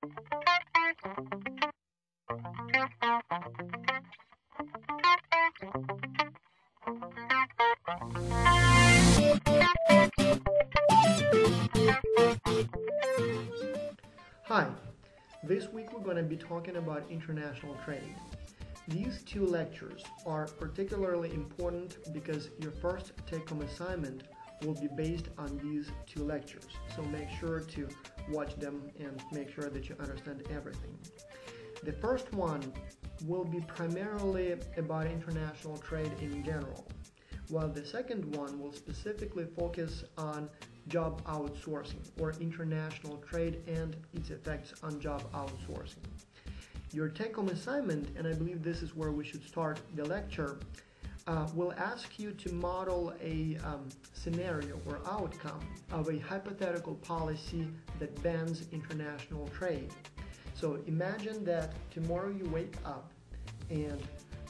Hi, this week we're going to be talking about international trade. These two lectures are particularly important because your first take-home assignment will be based on these two lectures. So make sure to watch them and make sure that you understand everything. The first one will be primarily about international trade in general, while the second one will specifically focus on job outsourcing or international trade and its effects on job outsourcing. Your take-home assignment, and I believe this is where we should start the lecture, will ask you to model a scenario or outcome of a hypothetical policy that bans international trade. So imagine that tomorrow you wake up and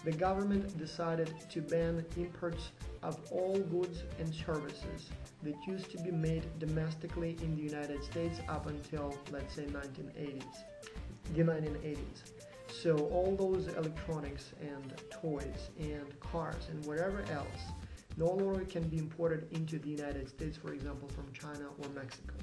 the government decided to ban imports of all goods and services that used to be made domestically in the United States up until, let's say, the 1980s. So all those electronics and toys and cars and whatever else no longer can be imported into the United States, for example, from China or Mexico,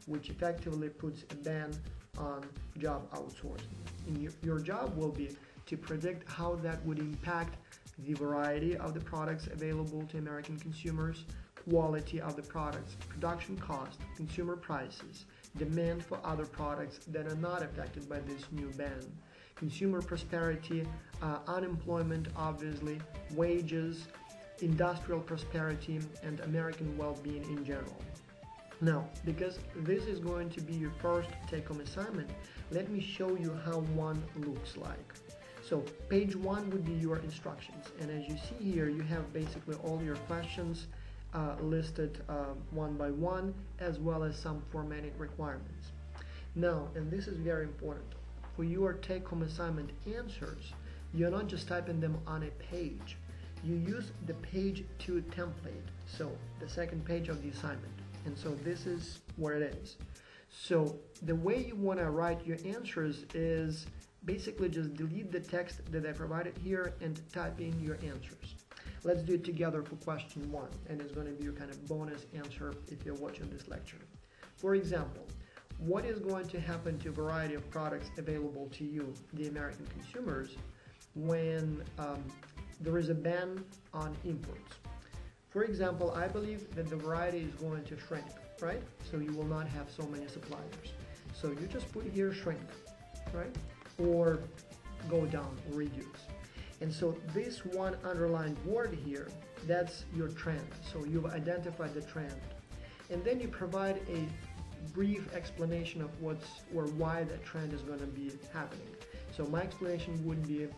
which effectively puts a ban on job outsourcing. And your job will be to predict how that would impact the variety of the products available to American consumers, quality of the products, production cost, consumer prices, demand for other products that are not affected by this new ban, consumer prosperity, unemployment obviously, wages, industrial prosperity, and American well-being in general. Now, because this is going to be your first take-home assignment, let me show you how one looks like. So page 1 would be your instructions, and as you see here, you have basically all your questions listed one by one, as well as some formatting requirements. Now, and this is very important, for your take-home assignment answers, you're not just typing them on a page. You use the page 2 template, so the second page of the assignment. And so this is where it is. So the way you want to write your answers is basically just delete the text that I provided here and type in your answers. Let's do it together for question 1, and it's going to be your kind of bonus answer if you're watching this lecture. For example, what is going to happen to a variety of products available to you, the American consumers, when there is a ban on imports? For example, I believe that the variety is going to shrink, right? So you will not have so many suppliers. So you just put here shrink, right? Or go down or reduce. And so this one underlined word here, that's your trend. So you've identified the trend. And then you provide a brief explanation of what's or why that trend is going to be happening. So my explanation would be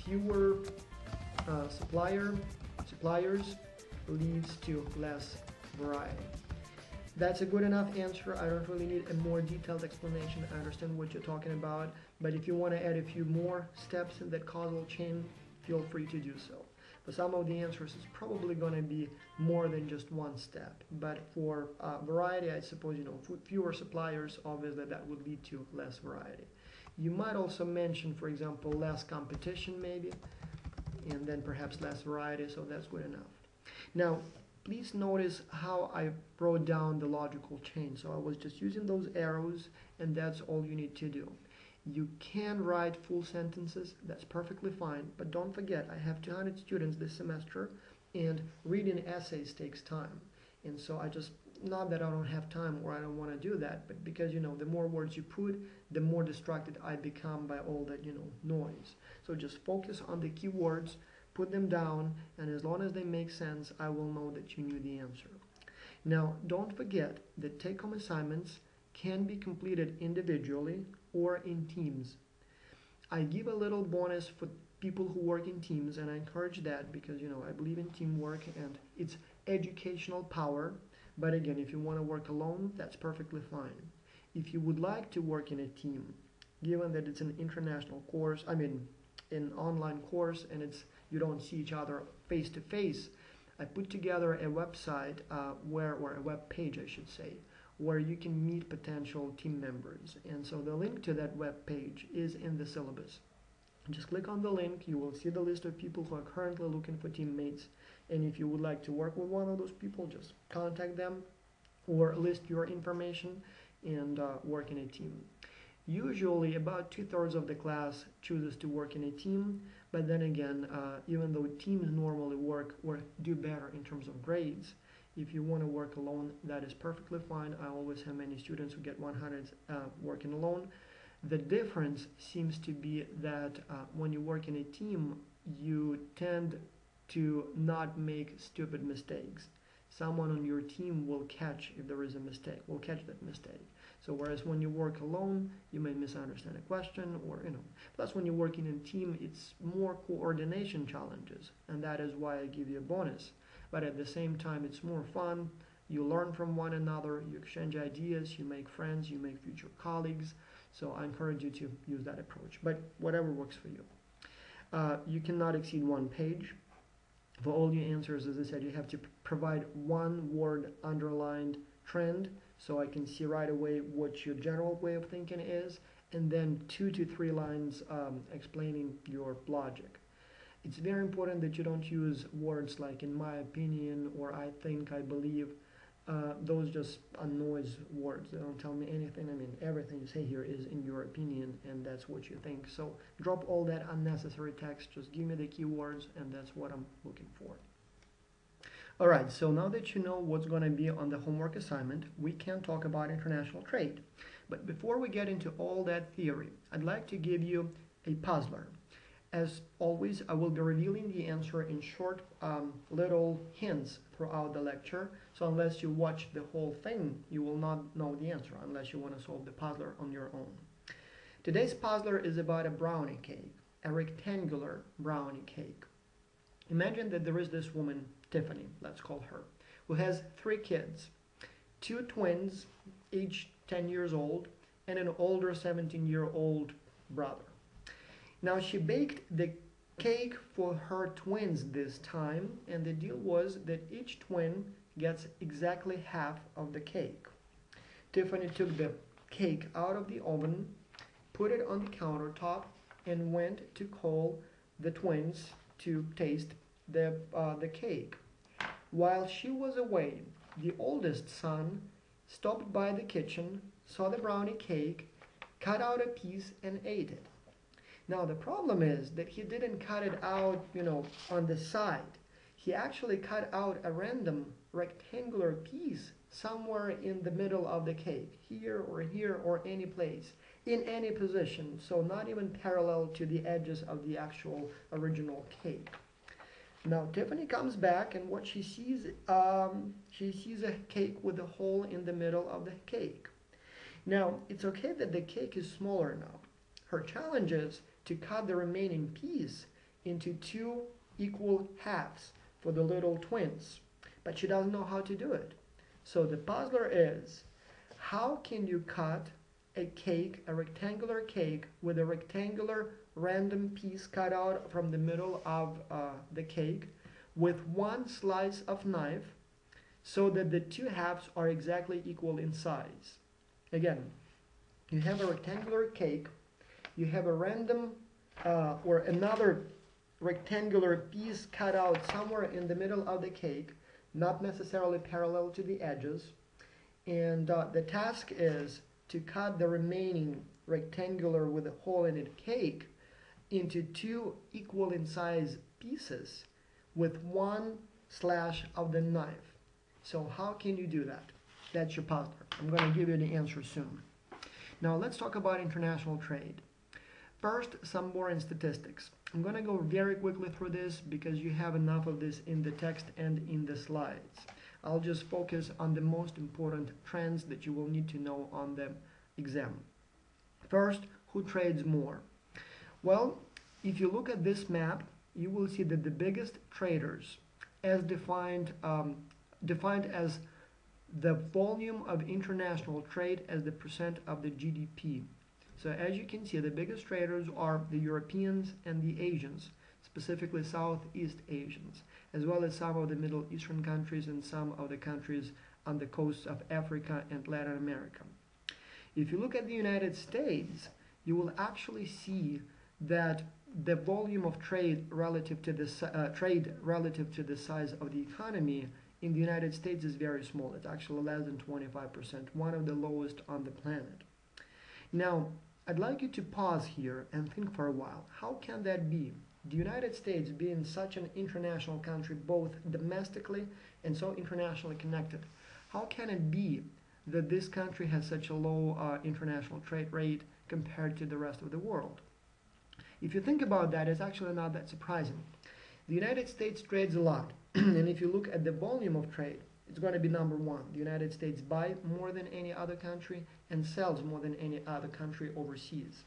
fewer suppliers leads to less variety. That's a good enough answer. I don't really need a more detailed explanation. I understand what you're talking about, but if you want to add a few more steps in that causal chain, feel free to do so. For some of the answers, it's probably going to be more than just one step, but for variety, I suppose, fewer suppliers, obviously that would lead to less variety. You might also mention, for example, less competition maybe, and then perhaps less variety, so that's good enough. Now, please notice how I wrote down the logical chain. So I was just using those arrows, and that's all you need to do. You can write full sentences, that's perfectly fine, but don't forget, I have 200 students this semester, and reading essays takes time. And so not that I don't have time or I don't want to do that, but because, the more words you put, the more distracted I become by all that, noise. So just focus on the key words, put them down, and as long as they make sense, I will know that you knew the answer. Now, don't forget that take-home assignments can be completed individually or in teams. I give a little bonus for people who work in teams, and I encourage that because, I believe in teamwork and it's educational power. But again, if you want to work alone, that's perfectly fine. If you would like to work in a team, given that it's an international course, an online course, and you don't see each other face to face, I put together a website or a web page, I should say, where you can meet potential team members. And so the link to that web page is in the syllabus. Just click on the link, you will see the list of people who are currently looking for teammates. And if you would like to work with one of those people, just contact them or list your information and work in a team. Usually about 2/3 of the class chooses to work in a team, but then again, even though teams normally work or do better in terms of grades, if you want to work alone, that is perfectly fine. I always have many students who get 100 working alone. The difference seems to be that when you work in a team, you tend to not make stupid mistakes. Someone on your team will catch if there is a mistake, will catch that mistake. So whereas when you work alone, you may misunderstand a question or, Plus when you're working in a team, it's more coordination challenges, and that is why I give you a bonus. But at the same time, it's more fun. You learn from one another, you exchange ideas, you make friends, you make future colleagues. So I encourage you to use that approach, but whatever works for you. You cannot exceed 1 page. For all your answers, as I said, you have to provide 1 word underlined trend, so I can see right away what your general way of thinking is, and then 2 to 3 lines explaining your logic. It's very important that you don't use words like "in my opinion" or "I think," "I believe." Those just are noise words. They don't tell me anything. I mean, everything you say here is in your opinion, and that's what you think. So drop all that unnecessary text. Just give me the keywords, and that's what I'm looking for. All right, so now that you know what's going to be on the homework assignment, we can talk about international trade. But before we get into all that theory, I'd like to give you a puzzler. As always, I will be revealing the answer in short little hints throughout the lecture. So unless you watch the whole thing, you will not know the answer unless you want to solve the puzzler on your own. Today's puzzler is about a brownie cake, a rectangular brownie cake. Imagine that there is this woman, Tiffany, let's call her, who has 3 kids, 2 twins, each 10 years old, and an older 17-year-old brother. Now she baked the cake for her twins this time, and the deal was that each twin gets exactly half of the cake. Tiffany took the cake out of the oven, put it on the countertop, and went to call the twins to taste the cake. While she was away, the oldest son stopped by the kitchen, saw the brownie cake, cut out a piece, and ate it. Now the problem is that he didn't cut it out, on the side. He actually cut out a random rectangular piece somewhere in the middle of the cake, here or any place, in any position, so not even parallel to the edges of the actual original cake. Now Tiffany comes back, and what she sees a cake with a hole in the middle of the cake. Now it's okay that the cake is smaller now. Her challenge is to cut the remaining piece into 2 equal halves for the little twins, but she doesn't know how to do it. So the puzzler is, how can you cut a cake, a rectangular cake, with a rectangular random piece cut out from the middle of the cake with 1 slice of knife so that the 2 halves are exactly equal in size? Again, you have a rectangular cake, you have a random or another rectangular piece cut out somewhere in the middle of the cake, not necessarily parallel to the edges, and the task is to cut the remaining rectangular with a hole in it cake into 2 equal in size pieces with 1 slash of the knife. So how can you do that? That's your puzzler. I'm going to give you the answer soon. Now let's talk about international trade. First, some boring statistics. I'm going to go very quickly through this because you have enough of this in the text and in the slides. I'll just focus on the most important trends that you will need to know on the exam. First, who trades more? Well, if you look at this map, you will see that the biggest traders, as defined as the volume of international trade as the percent of the GDP. So as you can see, the biggest traders are the Europeans and the Asians, specifically Southeast Asians, as well as some of the Middle Eastern countries and some of the countries on the coasts of Africa and Latin America. If you look at the United States, you will actually see that the volume of trade relative to the size of the economy in the United States is very small. It's actually less than 25%, one of the lowest on the planet. Now, I'd like you to pause here and think for a while. How can that be? The United States being such an international country, both domestically and so internationally connected, how can it be that this country has such a low international trade rate compared to the rest of the world? If you think about that, it's actually not that surprising. The United States trades a lot, and if you look at the volume of trade, it's going to be number one. The United States buys more than any other country and sells more than any other country overseas.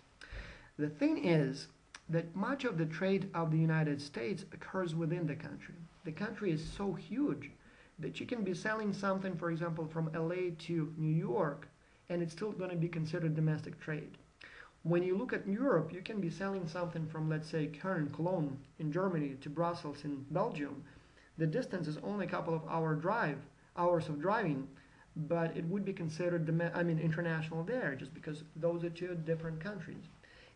The thing is that much of the trade of the United States occurs within the country. The country is so huge that you can be selling something, for example, from LA to New York, and it's still going to be considered domestic trade. When you look at Europe, you can be selling something from, let's say, Köln, Cologne in Germany to Brussels in Belgium. The distance is only a couple of hours of driving, but it would be considered international there, just because those are two different countries.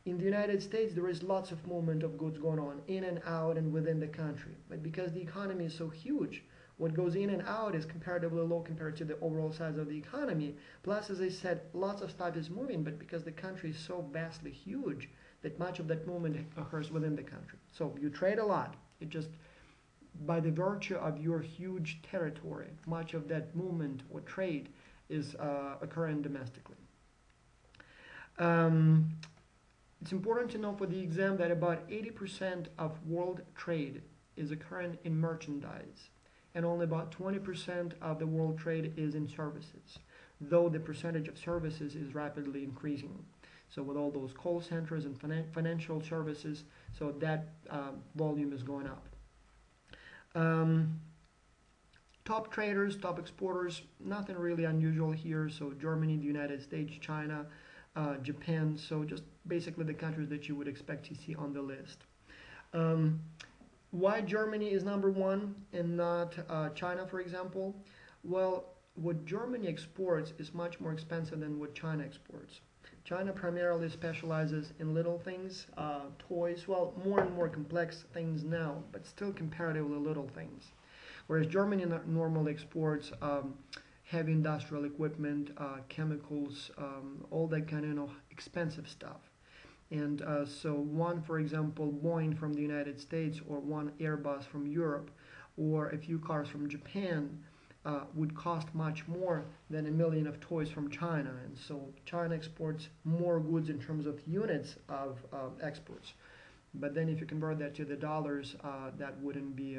In the United States, there is lots of movement of goods going on in and out and within the country. But because the economy is so huge, what goes in and out is comparatively low compared to the overall size of the economy. Plus, as I said, lots of stuff is moving, but because the country is so vastly huge, that much of that movement occurs within the country. So you trade a lot. It just, by the virtue of your huge territory, much of that movement or trade is occurring domestically. It's important to know for the exam that about 80% of world trade is occurring in merchandise, and only about 20% of the world trade is in services, though the percentage of services is rapidly increasing. So with all those call centers and financial services, so that volume is going up. Top traders, top exporters, nothing really unusual here. So Germany, the United States, China, Japan, so just basically the countries that you would expect to see on the list. Why Germany is number one and not China, for example? Well, what Germany exports is much more expensive than what China exports. China primarily specializes in little things, toys, well, more and more complex things now, but still comparatively little things. Whereas Germany normally exports heavy industrial equipment, chemicals, all that kind of expensive stuff. And so one, for example, Boeing from the United States or one Airbus from Europe or a few cars from Japan would cost much more than a million of toys from China. And so China exports more goods in terms of units of exports. But then if you convert that to the dollars, that wouldn't be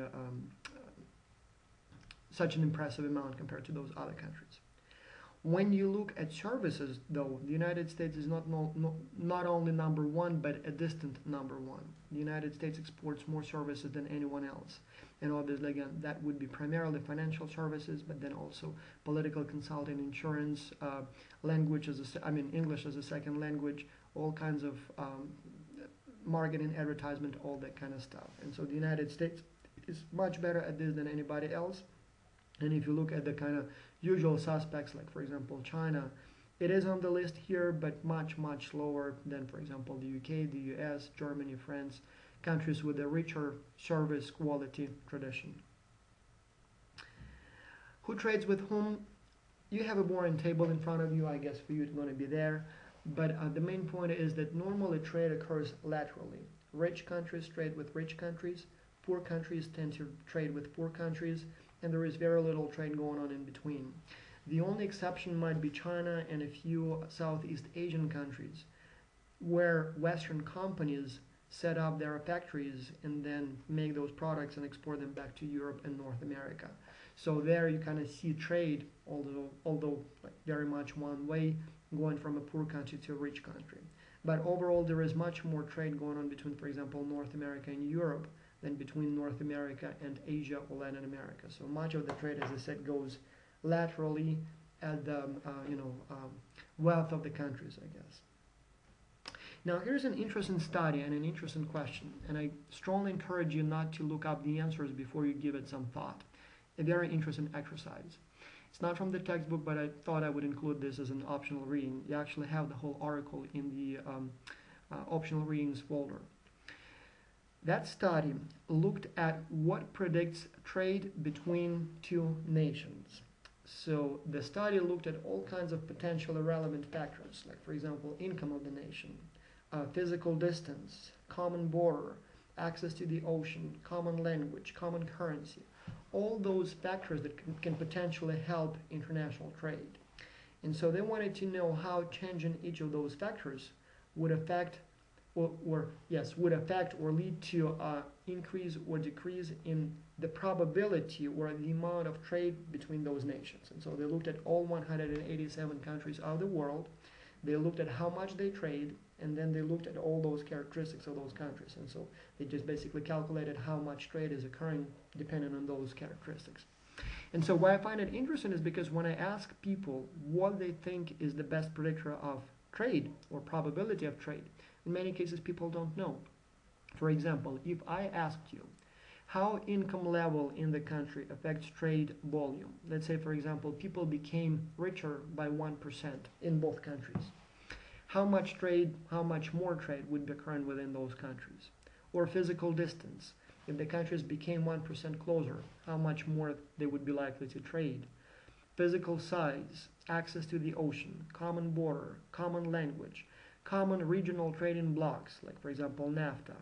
such an impressive amount compared to those other countries. When you look at services, though, the United States is not only number one, but a distant number one. The United States exports more services than anyone else. And obviously, again, that would be primarily financial services, but then also political consulting, insurance, English as a second language, all kinds of marketing, advertisement, all that kind of stuff. And so the United States is much better at this than anybody else. And if you look at the kind of usual suspects, like, for example, China, it is on the list here, but much, much lower than, for example, the UK, the US, Germany, France, countries with a richer service quality tradition. Who trades with whom? You have a boring table in front of you. I guess for you it's going to be there. But the main point is that normally trade occurs laterally. Rich countries trade with rich countries. Poor countries tend to trade with poor countries. And there is very little trade going on in between. The only exception might be China and a few Southeast Asian countries, where Western companies set up their factories and then make those products and export them back to Europe and North America. So there you kind of see trade, although like very much one way, going from a poor country to a rich country. But overall, there is much more trade going on between, for example, North America and Europe than between North America and Asia or Latin America. So much of the trade, as I said, goes laterally at the wealth of the countries, I guess. Now here's an interesting study and an interesting question, and I strongly encourage you not to look up the answers before you give it some thought. A very interesting exercise. It's not from the textbook, but I thought I would include this as an optional reading. You actually have the whole article in the optional readings folder. That study looked at what predicts trade between two nations. So the study looked at all kinds of potentially relevant factors, like for example, income of the nation, physical distance, common border, access to the ocean, common language, common currency, all those factors that can potentially help international trade. And so they wanted to know how changing each of those factors would affect would affect or lead to increase or decrease in the probability or the amount of trade between those nations. And so they looked at all 187 countries of the world. They looked at how much they trade, and then they looked at all those characteristics of those countries. And so they just basically calculated how much trade is occurring depending on those characteristics. And so why I find it interesting is because when I ask people what they think is the best predictor of trade or probability of trade, in many cases people don't know. For example, if I asked you how income level in the country affects trade volume, let's say for example people became richer by 1% in both countries, how much trade, how much more trade would be occurring within those countries? Or physical distance, if the countries became 1% closer, how much more they would be likely to trade? Physical size, access to the ocean, common border, common language, common regional trading blocks, like for example NAFTA,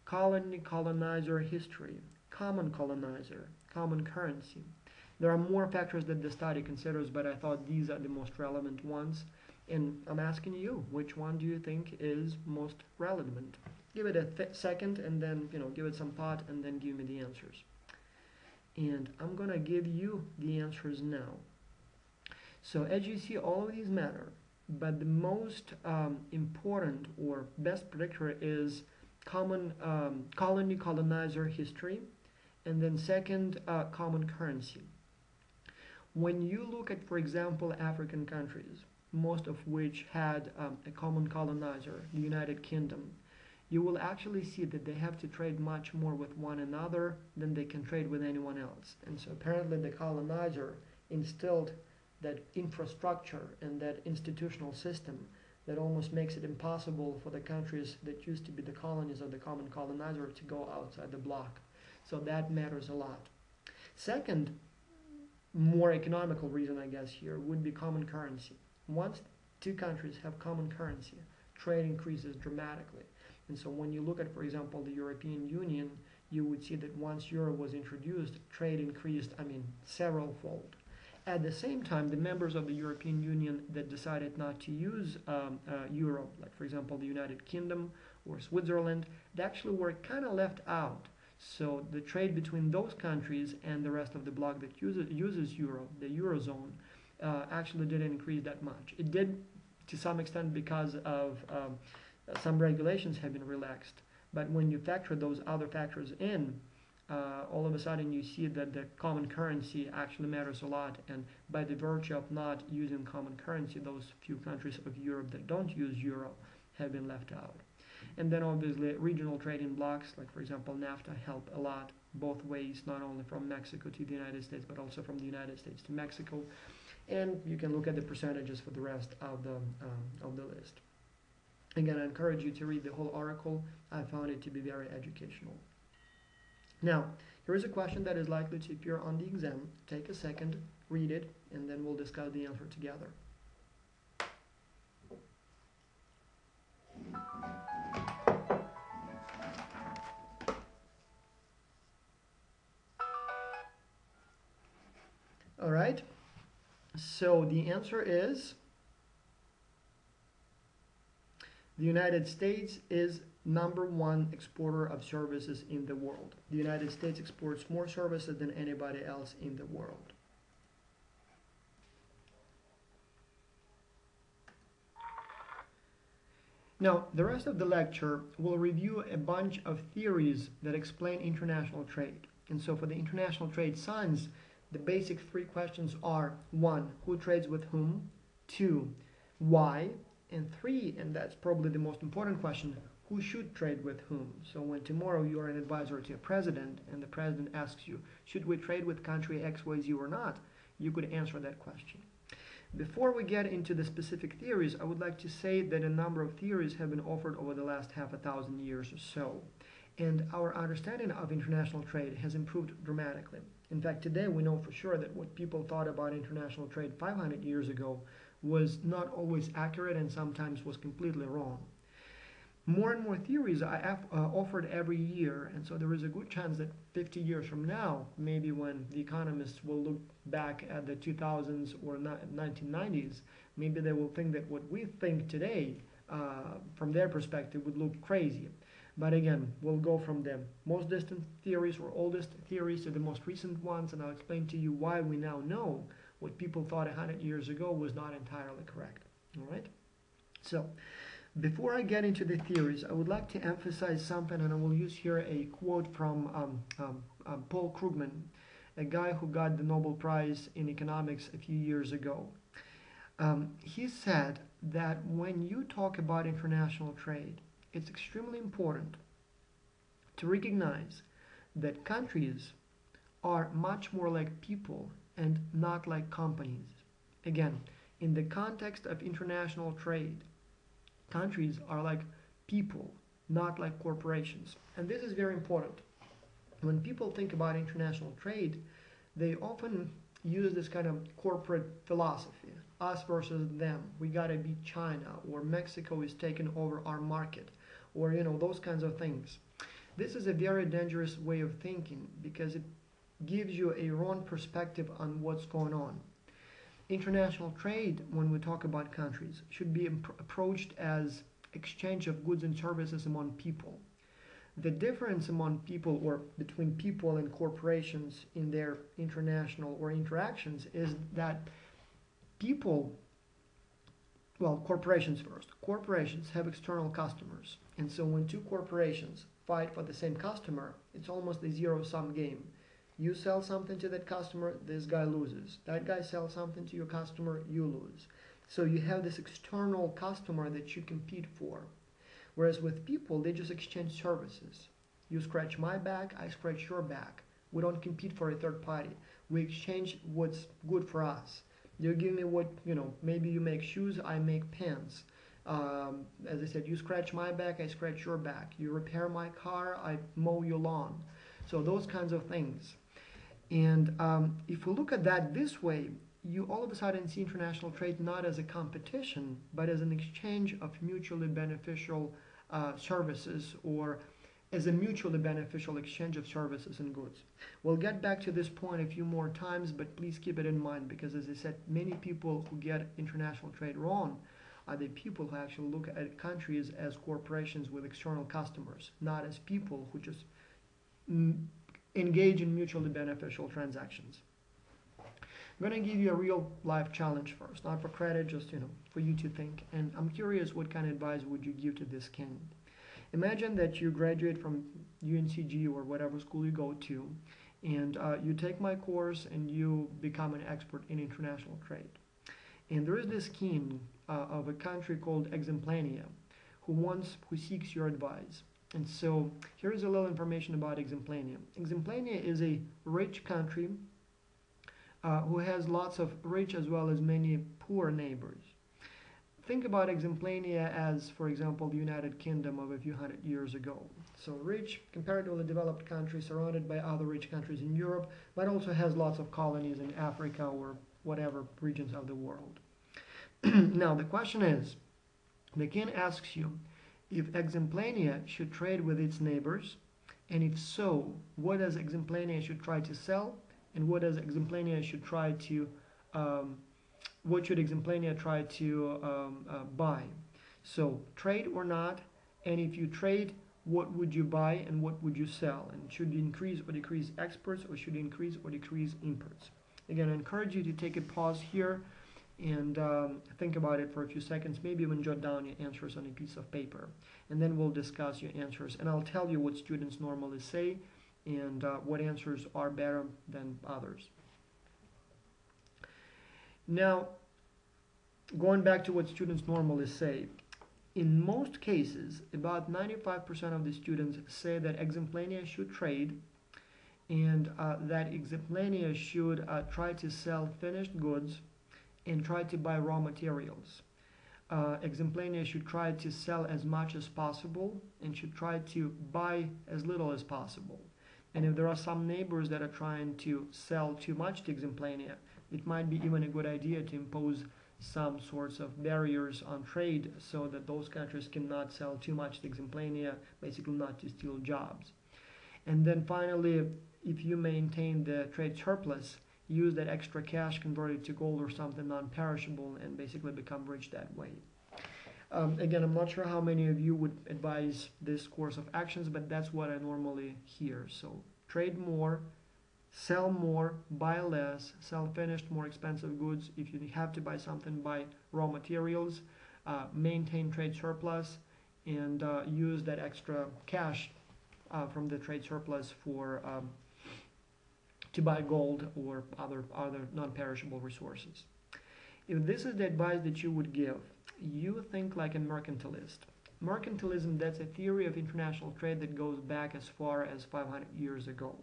colonizer history, common colonizer, common currency. There are more factors that the study considers, but I thought these are the most relevant ones. And I'm asking you, which one do you think is most relevant? Give it a second and then, give it some thought and then give me the answers. And I'm going to give you the answers now. So as you see, all of these matter, but the most important or best predictor is colonizer history, and then second, common currency. When you look at, for example, African countries, most of which had a common colonizer, the United Kingdom, you will actually see that they have to trade much more with one another than they can trade with anyone else. And so apparently the colonizer instilled that infrastructure and that institutional system that almost makes it impossible for the countries that used to be the colonies of the common colonizer to go outside the bloc. So that matters a lot. Second, more economical reason, I guess, here would be common currency. Once two countries have common currency, trade increases dramatically. And so when you look at, for example, the European Union, you would see that once euro was introduced, trade increased, several-fold. At the same time, the members of the European Union that decided not to use euro, like for example the United Kingdom or Switzerland, they actually were kind of left out. So the trade between those countries and the rest of the bloc that uses euro, the eurozone, actually didn't increase that much. It did to some extent because of some regulations have been relaxed. But when you factor those other factors in, all of a sudden you see that the common currency actually matters a lot, and by the virtue of not using common currency, those few countries of Europe that don't use euro have been left out. And then obviously regional trading blocks, like for example NAFTA, help a lot both ways, not only from Mexico to the United States, but also from the United States to Mexico. And you can look at the percentages for the rest of the list. Again, I encourage you to read the whole article. I found it to be very educational. Now, here is a question that is likely to appear on the exam. Take a second, read it, and then we'll discuss the answer together. All right, so the answer is the United States is #1 exporter of services in the world. The United States exports more services than anybody else in the world. Now, the rest of the lecture will review a bunch of theories that explain international trade. And so for the international trade science, the basic three questions are: 1, who trades with whom? 2, why? And 3, and that's probably the most important question, who should trade with whom? So when tomorrow you are an advisor to a president and the president asks you, should we trade with country XYZ or not? you could answer that question. Before we get into the specific theories, I would like to say that a number of theories have been offered over the last half a thousand years or so. And our understanding of international trade has improved dramatically. In fact, today we know for sure that what people thought about international trade 500 years ago was not always accurate and sometimes was completely wrong. More and more theories are offered every year, and so there is a good chance that 50 years from now, maybe when the economists will look back at the 2000s or 1990s, maybe they will think that what we think today, from their perspective, would look crazy. But again, we'll go from the most distant theories or oldest theories to the most recent ones, and I'll explain to you why we now know what people thought 100 years ago was not entirely correct. All right? So, before I get into the theories, I would like to emphasize something, and I will use here a quote from Paul Krugman, a guy who got the Nobel Prize in economics a few years ago. He said that when you talk about international trade, it's extremely important to recognize that countries are much more like people and not like companies. Again, in the context of international trade, countries are like people, not like corporations. And this is very important. When people think about international trade, they often use this kind of corporate philosophy, us versus them. We gotta beat China, or Mexico is taking over our market, or those kinds of things. This is a very dangerous way of thinking because it gives you a wrong perspective on what's going on. International trade, when we talk about countries, should be approached as exchange of goods and services among people. The difference among people, or between people and corporations in their international or interactions, is that corporations first. Corporations have external customers, and so when two corporations fight for the same customer, it's almost a zero-sum game. You sell something to that customer, this guy loses. That guy sells something to your customer, you lose. So you have this external customer that you compete for. Whereas with people, they just exchange services. You scratch my back, I scratch your back. We don't compete for a third party. We exchange what's good for us. You give me what, maybe you make shoes, I make pants. As I said, you scratch my back, I scratch your back. You repair my car, I mow your lawn. So those kinds of things. And if we look at that this way, you all of a sudden see international trade not as a competition, but as an exchange of mutually beneficial services, or as a mutually beneficial exchange of services and goods. We'll get back to this point a few more times, but please keep it in mind because, as I said, many people who get international trade wrong are the people who actually look at countries as corporations with external customers, not as people who just engage in mutually beneficial transactions. I'm going to give you a real life challenge first, not for credit, just for you to think. And I'm curious, what kind of advice would you give to this candidate? Imagine that you graduate from UNCG or whatever school you go to, and you take my course and you become an expert in international trade. And there is this king of a country called Exemplania who seeks your advice. And so here is a little information about Exemplania. Exemplania is a rich country who has lots of rich as well as many poor neighbors. Think about Exemplania as, for example, the United Kingdom of a few hundred years ago. So rich, comparatively developed country surrounded by other rich countries in Europe, but also has lots of colonies in Africa or whatever regions of the world. Now the question is, the king asks you if Exemplania should trade with its neighbors, and if so, what does Exemplania should try to sell, and what does Exemplania should try to what should Exemplania try to buy? So trade or not, and if you trade, what would you buy and what would you sell? And should you increase or decrease exports, or should you increase or decrease imports? Again, I encourage you to take a pause here and think about it for a few seconds, maybe even jot down your answers on a piece of paper. And then we'll discuss your answers. And I'll tell you what students normally say and what answers are better than others. Now, going back to what students normally say, in most cases, about 95% of the students say that Exemplania should trade, and that Exemplania should try to sell finished goods and try to buy raw materials. Exemplania should try to sell as much as possible and should try to buy as little as possible. And if there are some neighbors that are trying to sell too much to Exemplania, it might be even a good idea to impose some sorts of barriers on trade so that those countries cannot sell too much to Exemplania, basically not to steal jobs. And then finally, if you maintain the trade surplus, use that extra cash, convert it to gold or something non-perishable, and basically become rich that way. Again, I'm not sure how many of you would advise this course of actions, but that's what I normally hear. So trade more, sell more, buy less, sell finished, more expensive goods. If you have to buy something, buy raw materials, maintain trade surplus, and use that extra cash from the trade surplus for to buy gold or other non-perishable resources. If this is the advice that you would give, you think like a mercantilist. Mercantilism, that's a theory of international trade that goes back as far as 500 years ago.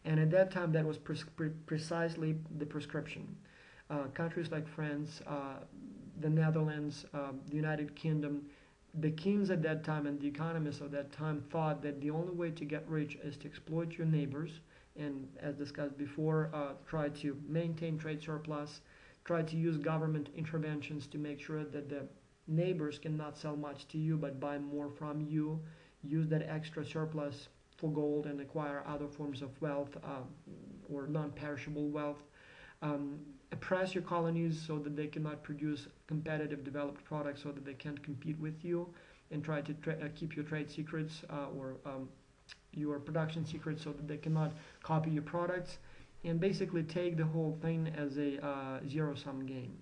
And at that time, that was precisely the prescription. Countries like France, the Netherlands, the United Kingdom, the kings at that time and the economists of that time thought that the only way to get rich is to exploit your neighbors and, as discussed before, try to maintain trade surplus, try to use government interventions to make sure that the neighbors cannot sell much to you but buy more from you, use that extra surplus for gold and acquire other forms of wealth or non-perishable wealth. Oppress your colonies so that they cannot produce competitive developed products so that they can't compete with you, and try to keep your trade secrets or your production secrets so that they cannot copy your products, and basically take the whole thing as a zero-sum game.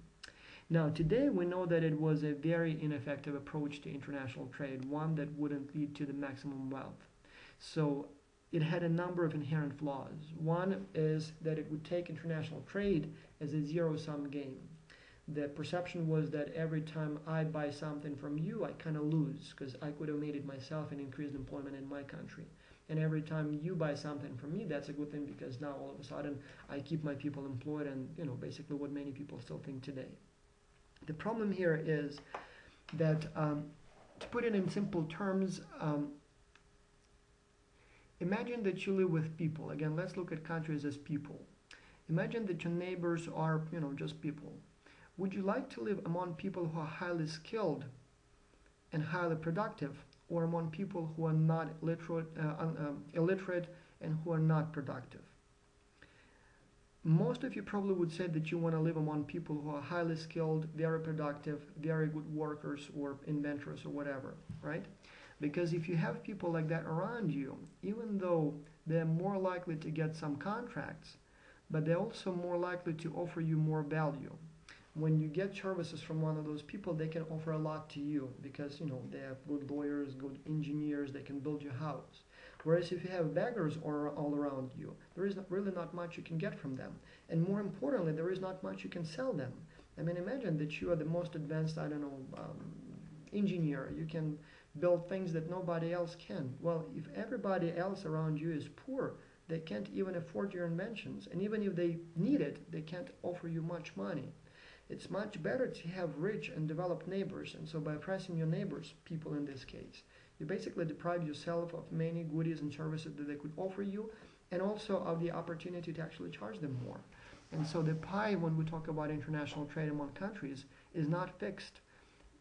Now, today we know that it was a very ineffective approach to international trade, one that wouldn't lead to the maximum wealth. So it had a number of inherent flaws. One is that it would take international trade as a zero-sum game. The perception was that every time I buy something from you, I kind of lose because I could have made it myself and increased employment in my country. And every time you buy something from me, that's a good thing because now all of a sudden I keep my people employed, and basically what many people still think today. The problem here is that, to put it in simple terms, imagine that you live with people. Again, let's look at countries as people. Imagine that your neighbors are, just people. Would you like to live among people who are highly skilled and highly productive, or among people who are not illiterate and who are not productive? Most of you probably would say that you want to live among people who are highly skilled, very productive, very good workers or inventors or whatever, right? Because if you have people like that around you, even though they're more likely to get some contracts, but they're also more likely to offer you more value. When you get services from one of those people, they can offer a lot to you because, they have good lawyers, good engineers, they can build your house. Whereas if you have beggars all around you, there is really not much you can get from them. And more importantly, there is not much you can sell them. I mean, imagine that you are the most advanced, engineer. You can build things that nobody else can. Well, if everybody else around you is poor, they can't even afford your inventions. And even if they need it, they can't offer you much money. It's much better to have rich and developed neighbors. And so by oppressing your neighbors, people in this case, you basically deprive yourself of many goodies and services that they could offer you, and also of the opportunity to actually charge them more. And so the pie, when we talk about international trade among countries, is not fixed.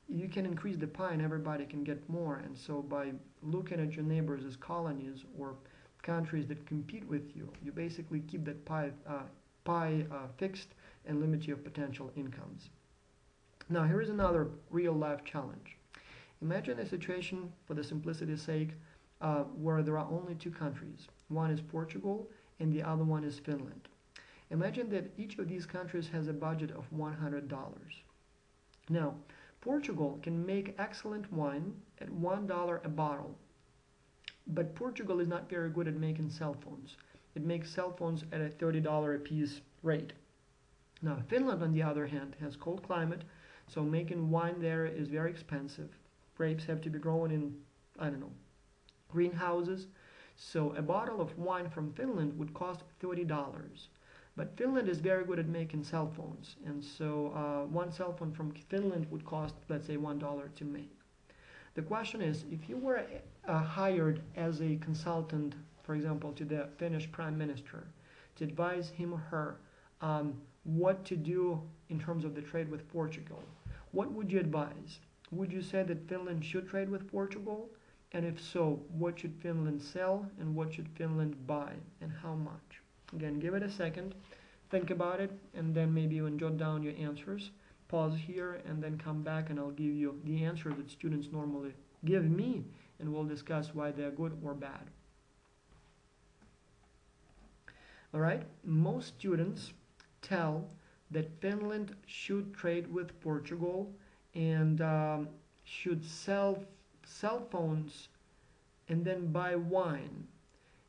You can increase the pie and everybody can get more. And so by looking at your neighbors as colonies or countries that compete with you, you basically keep that pie fixed and limit your potential incomes. Now, here is another real-life challenge. Imagine a situation, for the simplicity's sake, where there are only two countries. One is Portugal and the other one is Finland. Imagine that each of these countries has a budget of $100. Now, Portugal can make excellent wine at $1 a bottle, but Portugal is not very good at making cell phones. It makes cell phones at a $30 a piece rate. Now, Finland, on the other hand, has cold climate, so making wine there is very expensive. Grapes have to be grown in, greenhouses. So a bottle of wine from Finland would cost $30. But Finland is very good at making cell phones, and so one cell phone from Finland would cost, let's say, $1 to make. The question is, if you were hired as a consultant, for example, to the Finnish Prime Minister, to advise him or her what to do in terms of the trade with Portugal, what would you advise? Would you say that Finland should trade with Portugal? And if so, what should Finland sell and what should Finland buy and how much? Again, give it a second, think about it, and then maybe you jot down your answers. Pause here and then come back and I'll give you the answer that students normally give me, and we'll discuss why they're good or bad. All right, most students tell that Finland should trade with Portugal and should sell cell phones and then buy wine.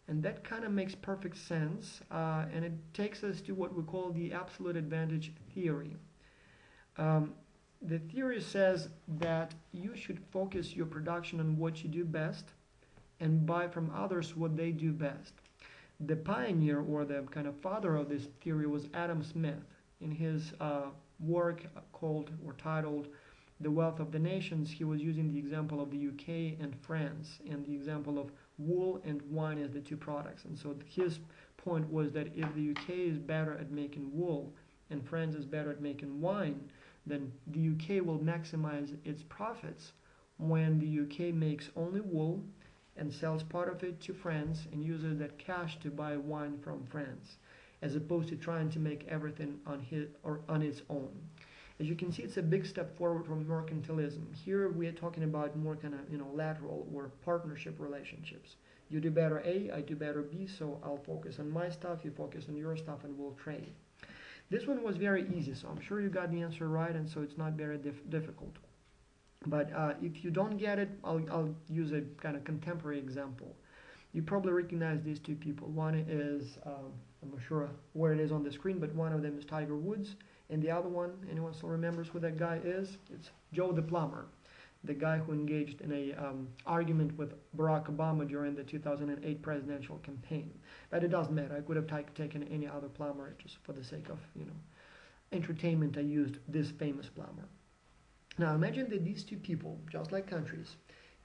And that kind of makes perfect sense, and it takes us to what we call the absolute advantage theory. The theory says that you should focus your production on what you do best and buy from others what they do best. The pioneer or the kind of father of this theory was Adam Smith. In his work called or titled The Wealth of the Nations, he was using the example of the UK and France and the example of wool and wine as the two products. And so his point was that if the UK is better at making wool and France is better at making wine, then the UK will maximize its profits when the UK makes only wool and sells part of it to France and uses that cash to buy wine from France, as opposed to trying to make everything on its own. As you can see, it's a big step forward from mercantilism. Here we are talking about more kind of lateral or partnership relationships. You do better A, I do better B, so I'll focus on my stuff, you focus on your stuff, and we'll trade. This one was very easy, so I'm sure you got the answer right, and so it's not very difficult. But if you don't get it, I'll use a kind of contemporary example. You probably recognize these two people. One is, I'm not sure where it is on the screen, but one of them is Tiger Woods. And the other one, anyone still remembers who that guy is? It's Joe the Plumber, the guy who engaged in a argument with Barack Obama during the 2008 presidential campaign. But it doesn't matter. I could have taken any other plumber just for the sake of entertainment. I used this famous plumber. Now imagine that these two people, just like countries,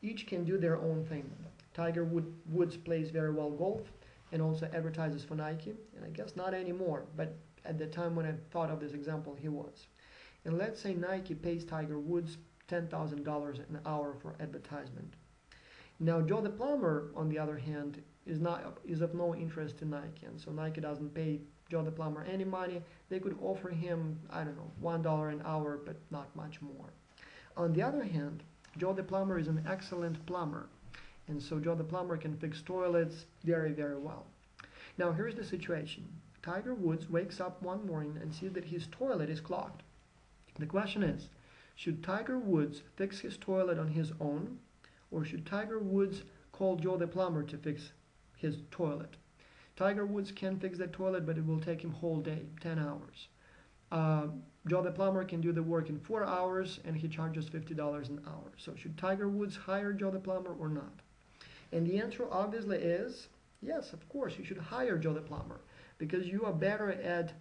each can do their own thing. Tiger Woods plays very well golf and also advertises for Nike, and I guess not anymore, but at the time when I thought of this example, he was. And let's say Nike pays Tiger Woods $10,000 an hour for advertisement. Now Joe the Plumber, on the other hand, is of no interest to Nike, and so Nike doesn't pay Joe the Plumber any money. They could offer him, I don't know, $1 an hour, but not much more. On the other hand, Joe the Plumber is an excellent plumber, and so Joe the Plumber can fix toilets very, very well. Now here's the situation. Tiger Woods wakes up one morning and sees that his toilet is clogged. The question is, should Tiger Woods fix his toilet on his own, or should Tiger Woods call Joe the Plumber to fix his toilet? Tiger Woods can fix that toilet, but it will take him whole day, 10 hours. Joe the Plumber can do the work in 4 hours, and he charges $50 an hour. So should Tiger Woods hire Joe the Plumber or not? And the answer obviously is, yes, of course, you should hire Joe the Plumber, because you are better at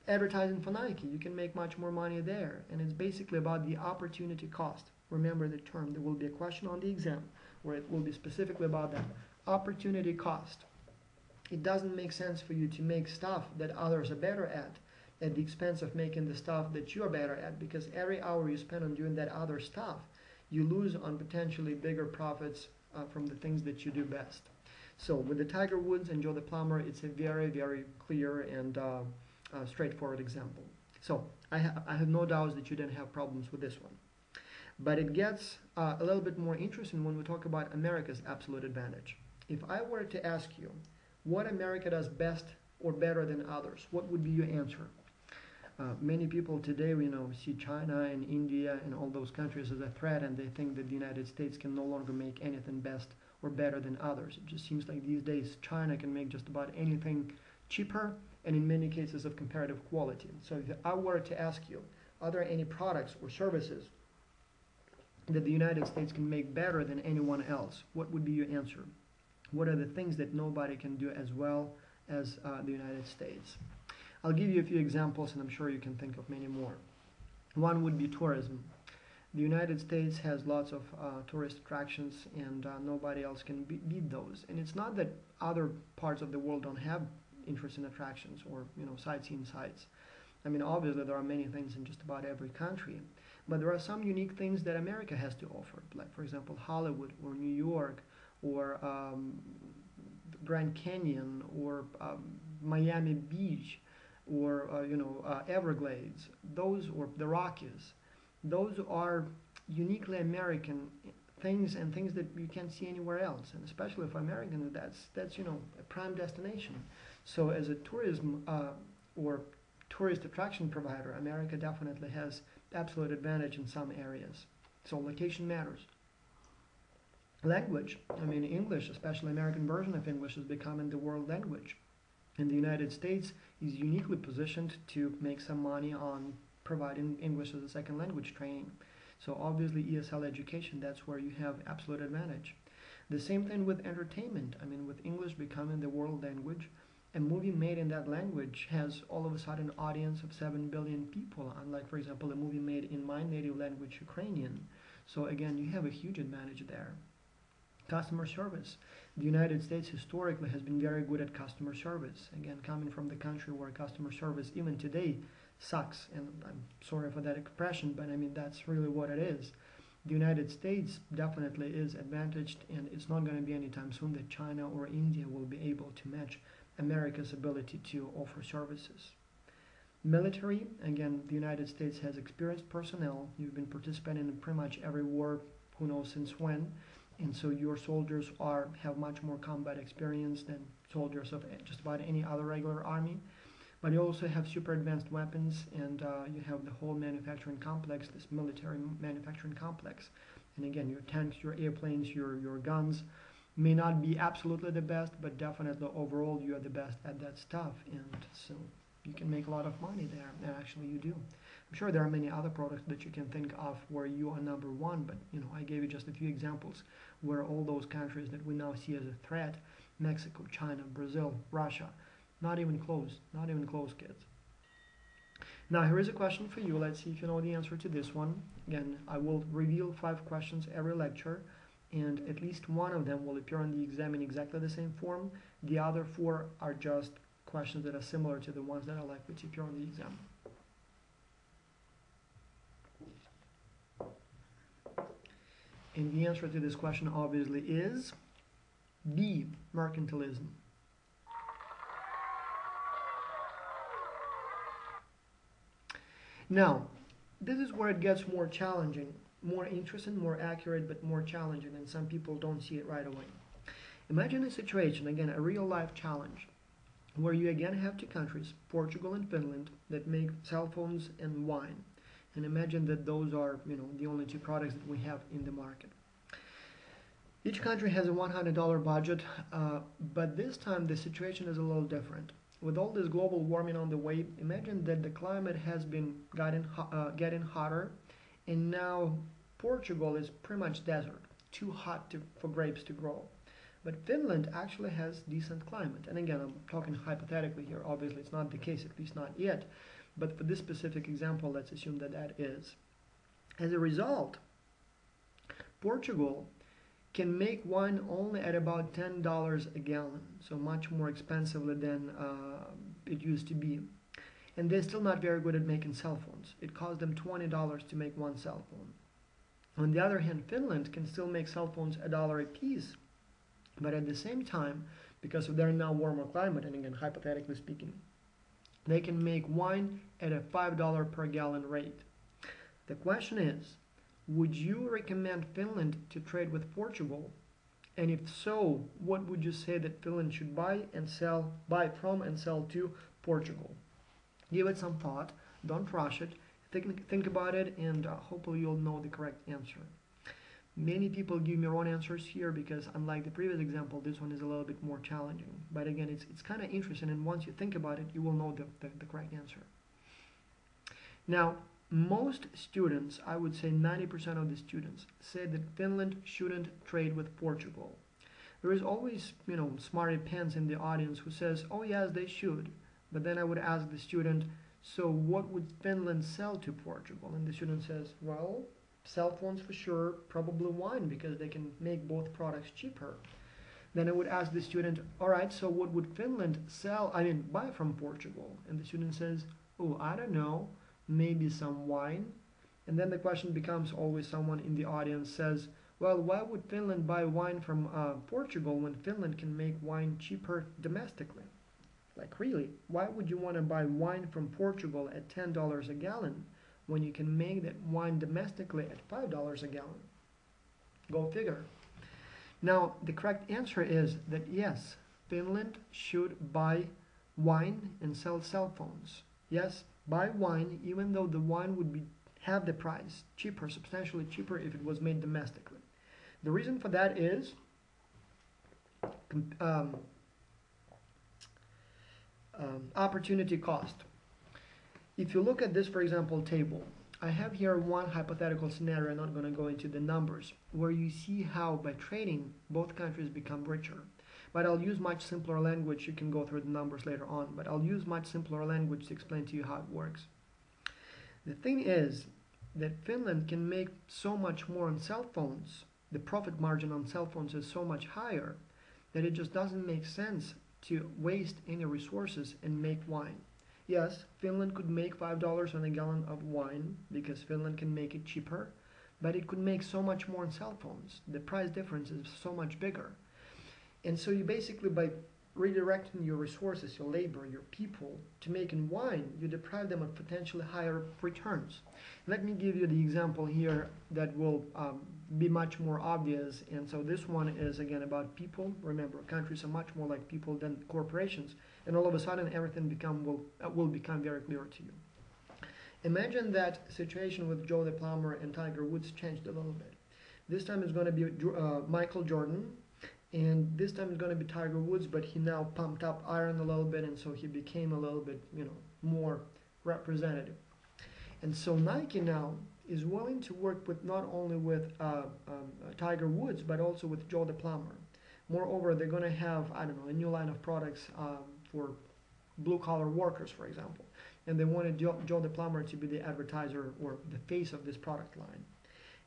advertising for Nike. You can make much more money there, and it's basically about the opportunity cost. Remember the term. There will be a question on the exam where it will be specifically about that. Opportunity cost. It doesn't make sense for you to make stuff that others are better at the expense of making the stuff that you're better at, because every hour you spend on doing that other stuff, you lose on potentially bigger profits from the things that you do best. So with the Tiger Woods and Joe the Plumber, it's a very, very clear and straightforward example. So I have no doubts that you didn't have problems with this one. But it gets a little bit more interesting when we talk about America's absolute advantage. If I were to ask you what America does best or better than others, what would be your answer? Many people today, see China and India and all those countries as a threat, and they think that the United States can no longer make anything best or better than others. It just seems like these days China can make just about anything cheaper and in many cases of comparative quality. So if I were to ask you, are there any products or services that the United States can make better than anyone else, what would be your answer? What are the things that nobody can do as well as the United States? I'll give you a few examples, and I'm sure you can think of many more. One would be tourism. The United States has lots of tourist attractions, and nobody else can beat those. And it's not that other parts of the world don't have interest in attractions or sightseeing sites. I mean, obviously there are many things in just about every country, but there are some unique things that America has to offer, like for example Hollywood or New York or Grand Canyon or Miami Beach or Everglades. Those or the Rockies. Those are uniquely American things and things that you can't see anywhere else. And especially for Americans, that's a prime destination. So as a tourism or tourist attraction provider, America definitely has absolute advantage in some areas. So location matters. Language. I mean, English, especially American version of English, is becoming the world language. And the United States is uniquely positioned to make some money on providing English as a second language training. So obviously ESL education, that's where you have absolute advantage. The same thing with entertainment. I mean, with English becoming the world language, a movie made in that language has all of a sudden an audience of 7 billion people, unlike, for example, a movie made in my native language, Ukrainian. So again, you have a huge advantage there. Customer service. The United States historically has been very good at customer service. Again, coming from the country where customer service even today sucks, and I'm sorry for that expression, but I mean that's really what it is. The United States definitely is advantaged, and it's not going to be anytime soon that China or India will be able to match America's ability to offer services. Military, again, the United States has experienced personnel. You've been participating in pretty much every war, who knows since when, and so your soldiers have much more combat experience than soldiers of just about any other regular army. But you also have super advanced weapons, and you have the whole manufacturing complex, this military manufacturing complex. And again, your tanks, your airplanes, your guns may not be absolutely the best, but definitely overall you are the best at that stuff. And so you can make a lot of money there, and actually you do. I'm sure there are many other products that you can think of where you are number one, but I gave you just a few examples where all those countries that we now see as a threat, Mexico, China, Brazil, Russia, not even close, kids. Now here is a question for you. Let's see if you know the answer to this one. Again, I will reveal 5 questions every lecture, and at least one of them will appear on the exam in exactly the same form. The other 4 are just questions that are similar to the ones that are likely to appear on the exam. And the answer to this question obviously is B, mercantilism. Now, this is where it gets more challenging, more interesting, more accurate, but more challenging, and some people don't see it right away. Imagine a situation, again, a real-life challenge, where you again have 2 countries, Portugal and Finland, that make cell phones and wine. And imagine that those are, the only 2 products that we have in the market. Each country has a $100 budget, but this time the situation is a little different. With all this global warming on the way, imagine that the climate has been getting hotter, and now Portugal is pretty much desert, too hot for grapes to grow. But Finland actually has decent climate. And again, I'm talking hypothetically here. Obviously, it's not the case, at least not yet. But for this specific example, let's assume that that is. As a result, Portugal can make wine only at about $10 a gallon, so much more expensively than it used to be. And they're still not very good at making cell phones. It costs them $20 to make one cell phone. On the other hand, Finland can still make cell phones $1 a piece, but at the same time, because of their now warmer climate, and again, hypothetically speaking, they can make wine at a $5 per gallon rate. The question is, would you recommend Finland to trade with Portugal? And if so, what would you say that Finland should buy from and sell to Portugal? Give it some thought. Don't rush it. Think about it, and hopefully you'll know the correct answer. Many people give me wrong answers here because, unlike the previous example, this one is a little bit more challenging. But again, it's kind of interesting, and once you think about it, you will know the correct answer. Now, most students, I would say 90% of the students, say that Finland shouldn't trade with Portugal. There is always, smarty pants in the audience who says, oh yes, they should. But then I would ask the student, so what would Finland sell to Portugal? And the student says, well, cell phones for sure, probably wine because they can make both products cheaper. Then I would ask the student, all right, so what would Finland buy from Portugal? And the student says, oh, I don't know, maybe some wine. And then the question becomes always someone in the audience says, well, why would Finland buy wine from Portugal when Finland can make wine cheaper domestically? Like really, why would you want to buy wine from Portugal at $10 a gallon when you can make that wine domestically at $5 a gallon? Go figure. Now, the correct answer is that yes, Finland should buy wine and sell cell phones. Yes, buy wine even though the wine would have the price cheaper, substantially cheaper if it was made domestically. The reason for that is opportunity cost. If you look at this, for example, table, I have here one hypothetical scenario, I'm not going to go into the numbers, where you see how by trading both countries become richer. But I'll use much simpler language. You can go through the numbers later on, but I'll use much simpler language to explain to you how it works. The thing is that Finland can make so much more on cell phones. The profit margin on cell phones is so much higher that it just doesn't make sense to waste any resources and make wine. Yes, Finland could make $5 on a gallon of wine because Finland can make it cheaper, but it could make so much more on cell phones. The price difference is so much bigger. And so you basically, by redirecting your resources, your labor, your people to making wine, you deprive them of potentially higher returns. Let me give you the example here that will be much more obvious. And so this one is again about people. Remember, countries are much more like people than corporations. And all of a sudden, everything will become very clear to you. Imagine that situation with Joe the Plumber and Tiger Woods changed a little bit. This time it's going to be Michael Jordan. And this time it's going to be Tiger Woods, but he now pumped up iron a little bit, and so he became a little bit, more representative. And so Nike now is willing to work with not only with Tiger Woods, but also with Joe the Plumber. Moreover, they're going to have, a new line of products for blue-collar workers, for example. And they wanted Joe the Plumber to be the advertiser or the face of this product line.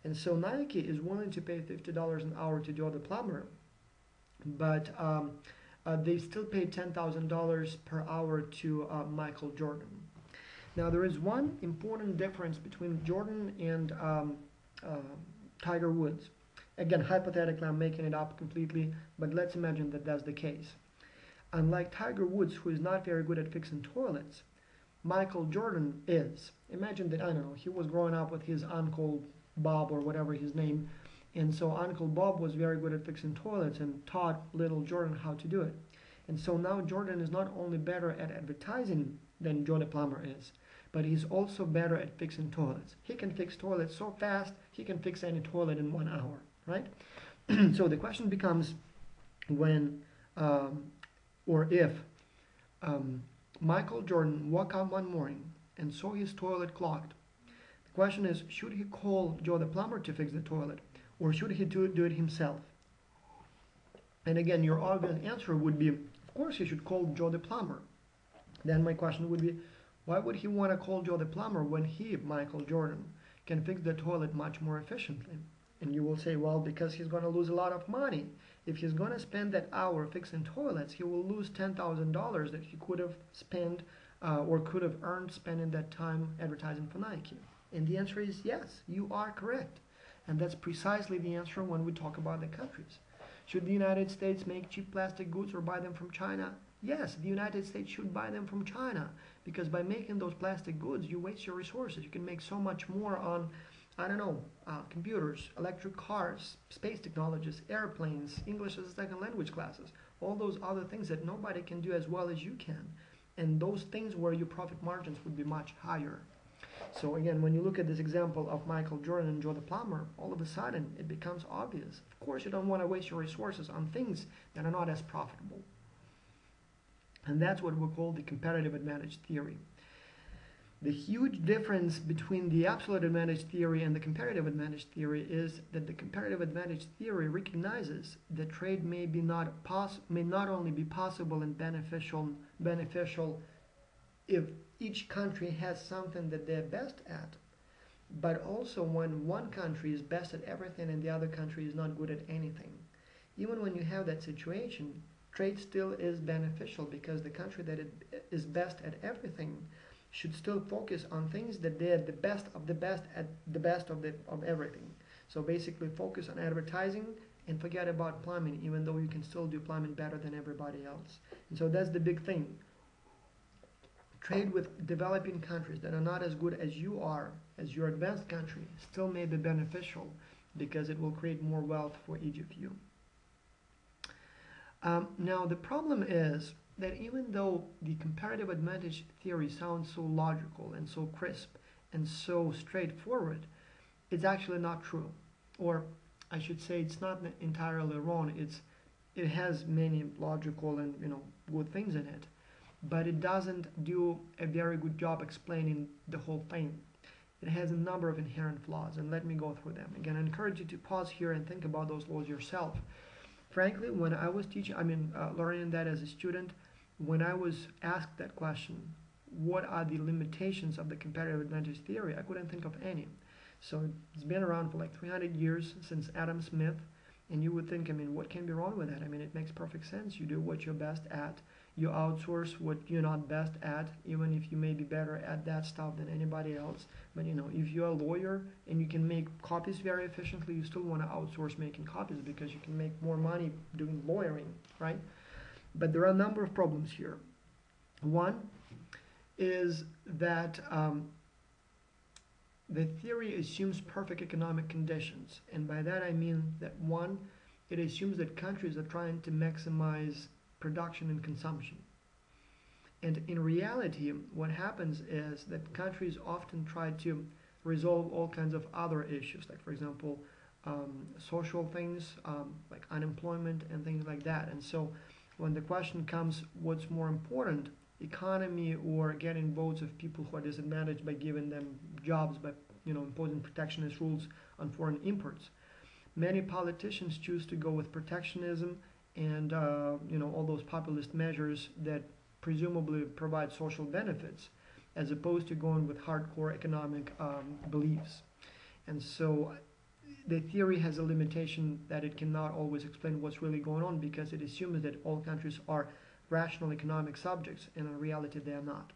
And so Nike is willing to pay $50 an hour to Joe the Plumber, but they still pay $10,000 per hour to Michael Jordan. Now there is one important difference between Jordan and Tiger Woods. Again, hypothetically, I'm making it up completely, but let's imagine that that's the case. Unlike Tiger Woods, who is not very good at fixing toilets, Michael Jordan is. Imagine that, he was growing up with his uncle Bob or whatever his name. And so Uncle Bob was very good at fixing toilets and taught little Jordan how to do it. And so now Jordan is not only better at advertising than Joe the Plumber is, but he's also better at fixing toilets. He can fix toilets so fast, he can fix any toilet in 1 hour, right? So the question becomes when or if Michael Jordan woke up one morning and saw his toilet clogged. The question is, should he call Joe the Plumber to fix the toilet? Or should he do it himself? And again, your obvious answer would be, of course he should call Joe the Plumber. Then my question would be, why would he want to call Joe the Plumber when he, Michael Jordan, can fix the toilet much more efficiently? And you will say, well, because he's going to lose a lot of money. If he's going to spend that hour fixing toilets, he will lose $10,000 that he could have spent or could have earned spending that time advertising for Nike. And the answer is yes, you are correct. And that's precisely the answer when we talk about the countries. Should the United States make cheap plastic goods or buy them from China? Yes, the United States should buy them from China, because by making those plastic goods, you waste your resources. You can make so much more on, computers, electric cars, space technologies, airplanes, English as a second language classes, all those other things that nobody can do as well as you can. And those things where your profit margins would be much higher. So again, when you look at this example of Michael Jordan and Joe the Plumber, all of a sudden it becomes obvious. Of course, you don't want to waste your resources on things that are not as profitable. And that's what we call the comparative advantage theory. The huge difference between the absolute advantage theory and the comparative advantage theory is that the comparative advantage theory recognizes that trade may not only be possible and beneficial if each country has something that they're best at, but also when one country is best at everything and the other country is not good at anything. Even when you have that situation, trade still is beneficial because the country that is best at everything should still focus on things that they're the best of the best at the best of everything. So basically focus on advertising and forget about plumbing, even though you can still do plumbing better than everybody else. And so that's the big thing. Trade with developing countries that are not as good as you are, as your advanced country, still may be beneficial because it will create more wealth for each of you. Now the problem is that even though the comparative advantage theory sounds so logical and so crisp and so straightforward, it's actually not true. Or I should say it's not entirely wrong. It has many logical and good things in it, but it doesn't do a very good job explaining the whole thing. It has a number of inherent flaws, and let me go through them. Again, I encourage you to pause here and think about those laws yourself. Frankly, when I was teaching, learning that as a student, when I was asked that question, what are the limitations of the comparative advantage theory, I couldn't think of any. So it's been around for like 300 years since Adam Smith, and you would think, what can be wrong with that? It makes perfect sense. You do what you're best at. You outsource what you're not best at, even if you may be better at that stuff than anybody else. But if you're a lawyer and you can make copies very efficiently, you still want to outsource making copies because you can make more money doing lawyering, right? But there are a number of problems here. One is that the theory assumes perfect economic conditions. And by that I mean that one, it assumes that countries are trying to maximize production and consumption. And in reality, what happens is that countries often try to resolve all kinds of other issues, like for example, social things, like unemployment and things like that. And so when the question comes, what's more important, economy or getting votes of people who are disadvantaged by giving them jobs, by imposing protectionist rules on foreign imports, many politicians choose to go with protectionism and all those populist measures that presumably provide social benefits, as opposed to going with hardcore economic beliefs. And so the theory has a limitation that it cannot always explain what's really going on, because it assumes that all countries are rational economic subjects, and in reality they are not.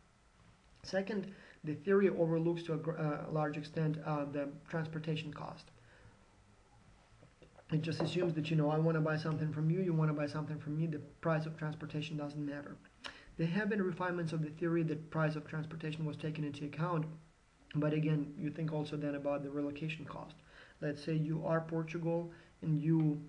Second, the theory overlooks to a large extent the transportation cost. It just assumes that, I want to buy something from you, you want to buy something from me, the price of transportation doesn't matter. There have been refinements of the theory that price of transportation was taken into account, but again, you think also then about the relocation cost. Let's say you are Portugal and you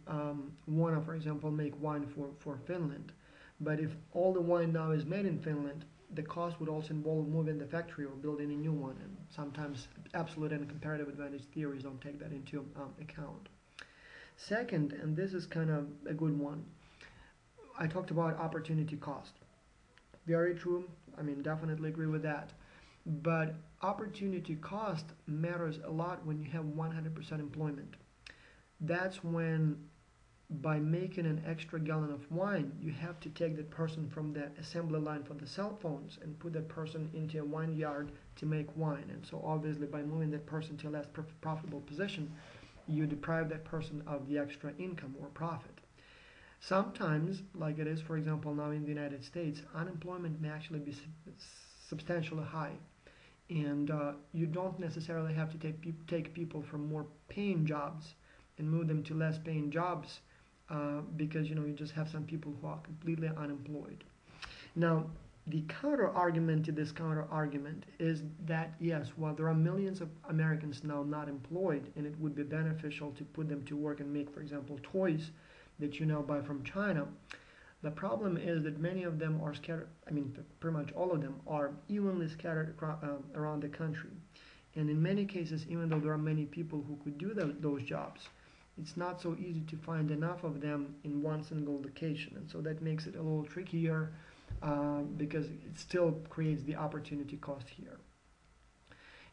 want to, for example, make wine for Finland, but if all the wine now is made in Finland, the cost would also involve moving the factory or building a new one, and sometimes absolute and comparative advantage theories don't take that into account. Second, and this is kind of a good one, I talked about opportunity cost. Very true, definitely agree with that. But opportunity cost matters a lot when you have 100% employment. That's when, by making an extra gallon of wine, you have to take that person from the assembly line for the cell phones and put that person into a wine yard to make wine. And so obviously by moving that person to a less profitable position, you deprive that person of the extra income or profit. Sometimes, like it is, for example, now in the United States, unemployment may actually be substantially high. And you don't necessarily have to take people from more paying jobs and move them to less paying jobs because, you just have some people who are completely unemployed. Now, the counter-argument to this counter-argument is that, yes, while there are millions of Americans now not employed, and it would be beneficial to put them to work and make, for example, toys that you now buy from China, the problem is that many of them are scattered, pretty much all of them are evenly scattered around the country. And in many cases, even though there are many people who could do those jobs, it's not so easy to find enough of them in one single location. And so that makes it a little trickier because it still creates the opportunity cost here.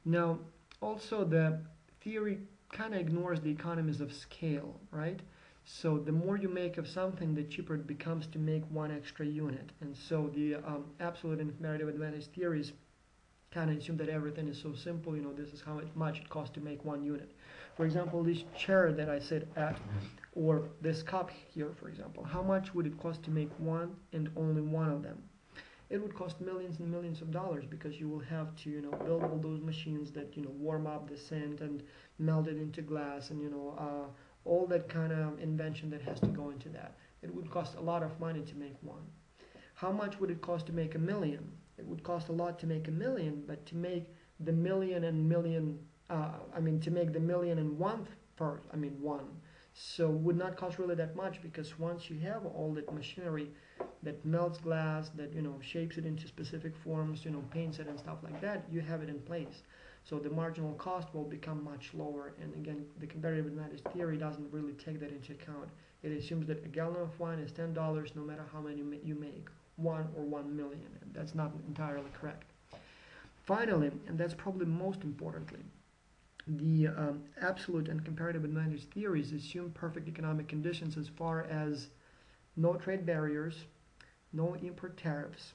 Now, also the theory kind of ignores the economies of scale, right? So the more you make of something, the cheaper it becomes to make one extra unit. And so the absolute and comparative advantage theories kind of assume that everything is so simple. This is how much it costs to make one unit. For example, this chair that I sit at, or this cup here, for example, how much would it cost to make one and only one of them? It would cost millions and millions of dollars, because you will have to build all those machines that warm up the sand and melt it into glass, and all that kind of invention that has to go into that. It would cost a lot of money to make one. How much would it cost to make a million? It would cost a lot to make a million, but to make the million and million, to make the million and one first, one. So would not cost really that much, because once you have all that machinery that melts glass, that shapes it into specific forms, paints it and stuff like that, you have it in place. So the marginal cost will become much lower. And again, the comparative advantage theory doesn't really take that into account. It assumes that a gallon of wine is $10 no matter how many you make, 1 or 1 million, and that's not entirely correct. Finally, and that's probably most importantly, the absolute and comparative advantage theories assume perfect economic conditions as far as no trade barriers, no import tariffs.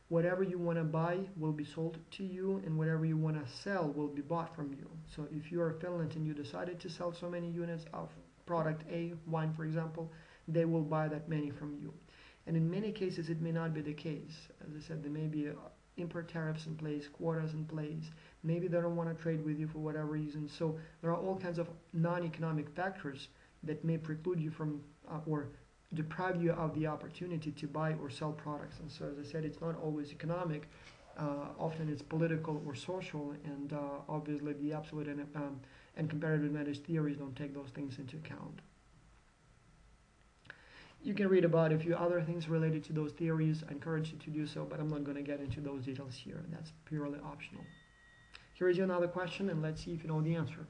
Whatever you want to buy will be sold to you, and whatever you want to sell will be bought from you. So if you are Finland and you decided to sell so many units of product A, wine for example, they will buy that many from you. And in many cases it may not be the case. As I said, there may be import tariffs in place, quotas in place. Maybe they don't want to trade with you for whatever reason. So there are all kinds of non-economic factors that may preclude you from or deprive you of the opportunity to buy or sell products. And so, as I said, it's not always economic. Often it's political or social, and obviously the absolute and comparative advantage theories don't take those things into account. You can read about a few other things related to those theories. I encourage you to do so, but I'm not going to get into those details here. That's purely optional. Here is another question, and let's see if you know the answer.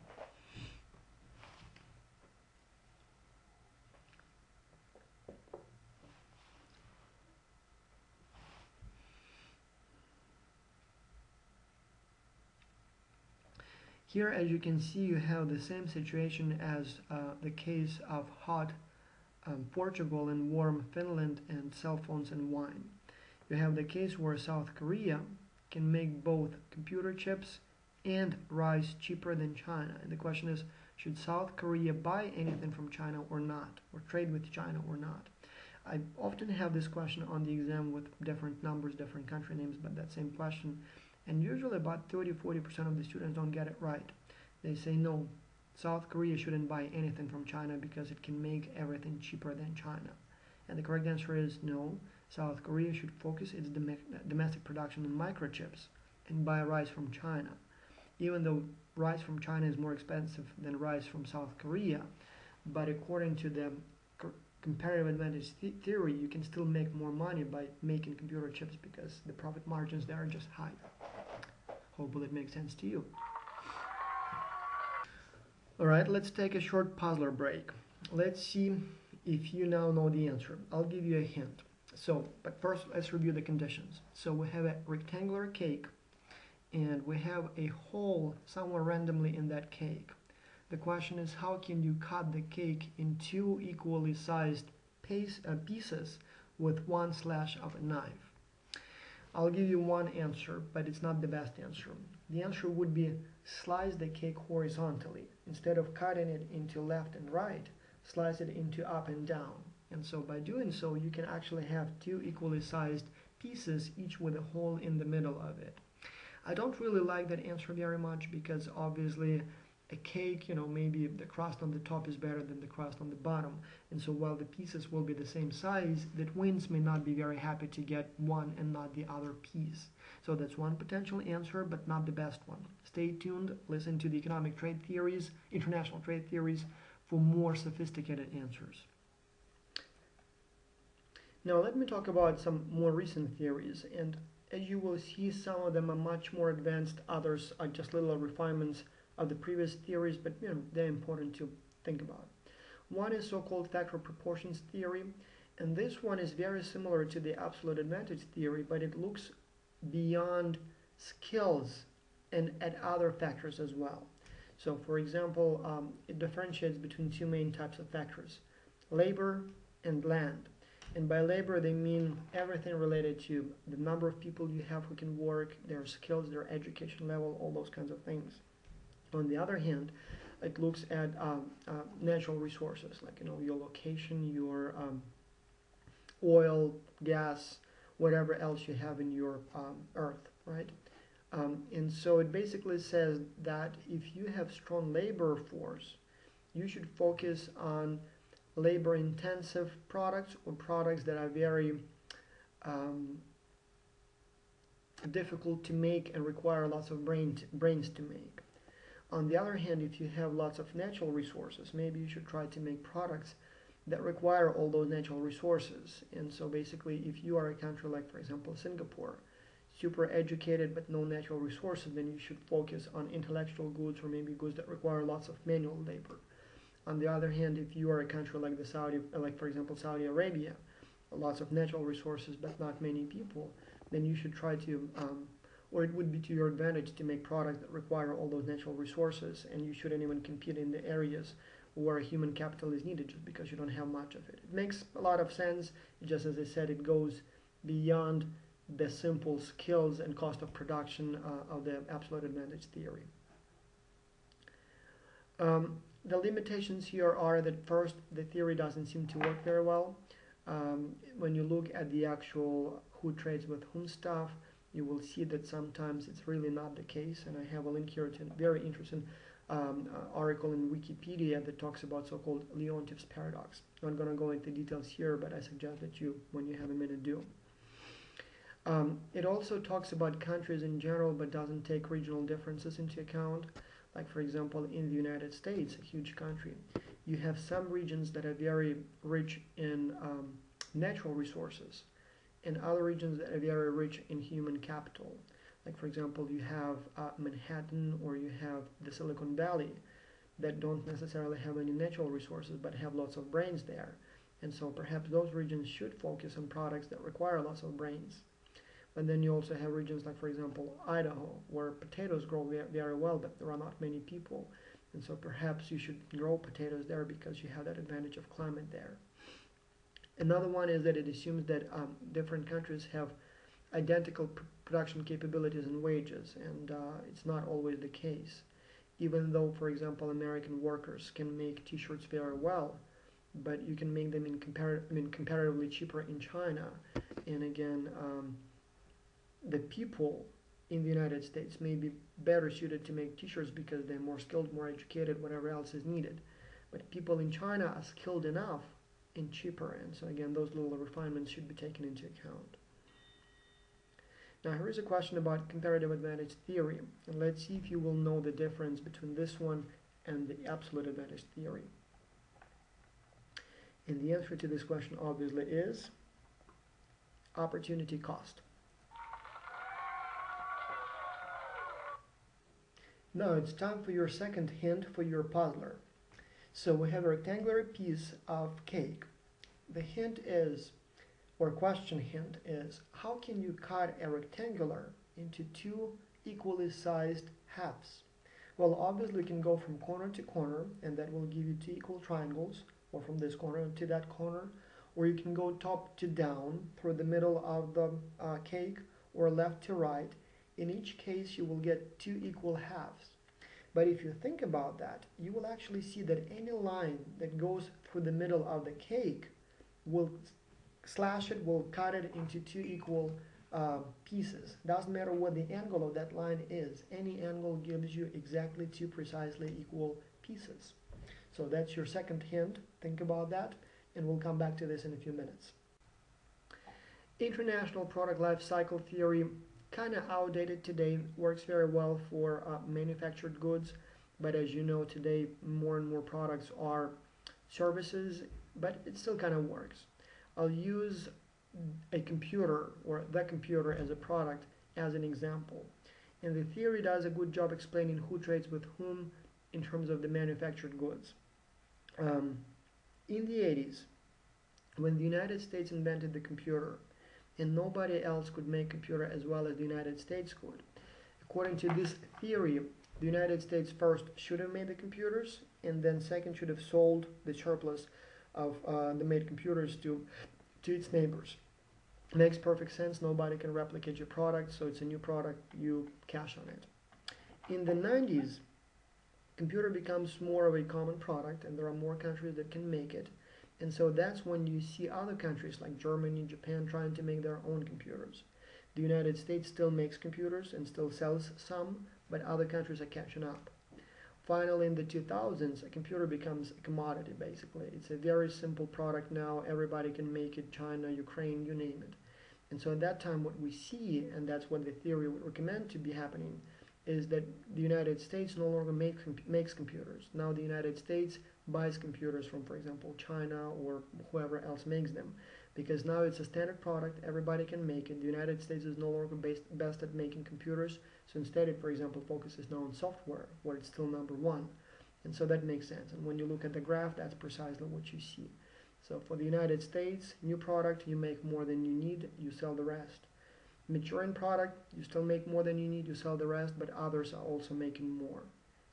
Here, as you can see, you have the same situation as the case of hot Portugal and warm Finland, and cell phones and wine. You have the case where South Korea can make both computer chips and rice cheaper than China. And the question is, should South Korea buy anything from China or not, or trade with China or not? I often have this question on the exam with different numbers, different country names, but that same question. And usually about 30-40% of the students don't get it right. They say no, South Korea shouldn't buy anything from China because it can make everything cheaper than China. And the correct answer is no, South Korea should focus its domestic production on microchips and buy rice from China. Even though rice from China is more expensive than rice from South Korea, but according to the comparative advantage theory, you can still make more money by making computer chips because the profit margins there are just higher. Hopefully it makes sense to you. Alright, let's take a short puzzler break. Let's see if you now know the answer. I'll give you a hint. But first let's review the conditions. So we have a rectangular cake, and we have a hole somewhere randomly in that cake. The question is, how can you cut the cake in two equally sized pieces with one slash of a knife? I'll give you one answer, but it's not the best answer. The answer would be slice the cake horizontally. Instead of cutting it into left and right, slice it into up and down. And so by doing so, you can actually have two equally sized pieces, each with a hole in the middle of it. I don't really like that answer very much because obviously a cake, maybe the crust on the top is better than the crust on the bottom. And so while the pieces will be the same size, the twins may not be very happy to get one and not the other piece. So that's one potential answer, but not the best one. Stay tuned, listen to the economic trade theories, international trade theories, for more sophisticated answers. Now let me talk about some more recent theories, and as you will see, some of them are much more advanced, others are just little refinements of the previous theories, but they're important to think about. One is so-called factor proportions theory, and this one is very similar to the absolute advantage theory, but it looks beyond skills and at other factors as well. So, for example, it differentiates between two main types of factors: labor and land. And by labor, they mean everything related to the number of people you have who can work, their skills, their education level, all those kinds of things. On the other hand, it looks at natural resources, like your location, your oil, gas, whatever else you have in your earth, right? And so it basically says that if you have strong labor force, you should focus on labor-intensive products or products that are very difficult to make and require lots of brains to make. On the other hand, if you have lots of natural resources, maybe you should try to make products that require all those natural resources. And so basically, if you are a country like, for example, Singapore, super educated but no natural resources, then you should focus on intellectual goods or maybe goods that require lots of manual labor. On the other hand, if you are a country like like for example Saudi Arabia, lots of natural resources but not many people, then you should try to, or it would be to your advantage to make products that require all those natural resources, and you shouldn't even compete in the areas where human capital is needed just because you don't have much of it. It makes a lot of sense. Just as I said, it goes beyond the simple skills and cost of production of the absolute advantage theory. The limitations here are that first, the theory doesn't seem to work very well. When you look at the actual who trades with whom stuff, you will see that sometimes it's really not the case. And I have a link here to a very interesting article in Wikipedia that talks about so-called Leontief's paradox. I'm not going to go into details here, but I suggest that you, when you have a minute, do. It also talks about countries in general, but doesn't take regional differences into account. Like, for example, in the United States, a huge country, you have some regions that are very rich in natural resources, and other regions that are very rich in human capital. Like, for example, you have Manhattan, or you have the Silicon Valley, that don't necessarily have any natural resources but have lots of brains there. And so perhaps those regions should focus on products that require lots of brains. But then you also have regions like, for example, Idaho, where potatoes grow very well, but there are not many people. And so perhaps you should grow potatoes there because you have that advantage of climate there. Another one is that it assumes that different countries have identical production capabilities and wages, and it's not always the case. Even though, for example, American workers can make t-shirts very well, but you can make them in comparatively cheaper in China. And again, the people in the United States may be better suited to make t-shirts because they're more skilled, more educated, whatever else is needed. But people in China are skilled enough and cheaper, and so again, those little refinements should be taken into account. Now here is a question about comparative advantage theory, and let's see if you will know the difference between this one and the absolute advantage theory. And the answer to this question obviously is opportunity cost. Now it's time for your second hint for your puzzler. So we have a rectangular piece of cake. The hint is, or question hint is, how can you cut a rectangular into two equally sized halves? Well, obviously you can go from corner to corner, and that will give you two equal triangles, or from this corner to that corner, or you can go top to down through the middle of the cake, or left to right. In each case, you will get two equal halves. But if you think about that, you will actually see that any line that goes through the middle of the cake will slash it, will cut it into two equal pieces. Doesn't matter what the angle of that line is. Any angle gives you exactly two precisely equal pieces. So that's your second hint. Think about that, and we'll come back to this in a few minutes. International product life cycle theory, kind of outdated today, works very well for manufactured goods, but as you know, today more and more products are services, but it still kind of works. I'll use a computer, or the computer, as a product as an example, and the theory does a good job explaining who trades with whom in terms of the manufactured goods. In the 80s, when the United States invented the computer, and nobody else could make computer as well as the United States could, According to this theory, the United States first should have made the computers, and then second should have sold the surplus of the made computers to its neighbors. Makes perfect sense. Nobody can replicate your product, so it's a new product, you cash on it. In the 90s, computer becomes more of a common product, and there are more countries that can make it. And so that's when you see other countries like Germany, Japan trying to make their own computers. The United States still makes computers and still sells some, but other countries are catching up. Finally, in the 2000s, a computer becomes a commodity, basically. It's a very simple product now. Everybody can make it, China, Ukraine, you name it. And so at that time, what we see, and that's what the theory would recommend to be happening, is that the United States no longer makes computers. Now the United States buys computers from, for example, China or whoever else makes them. Because now it's a standard product, everybody can make it. The United States is no longer best at making computers, so instead it, for example, focuses now on software, where it's still number one. And so that makes sense. And when you look at the graph, that's precisely what you see. So for the United States, new product, you make more than you need, you sell the rest. Maturing product, you still make more than you need, you sell the rest, but others are also making more.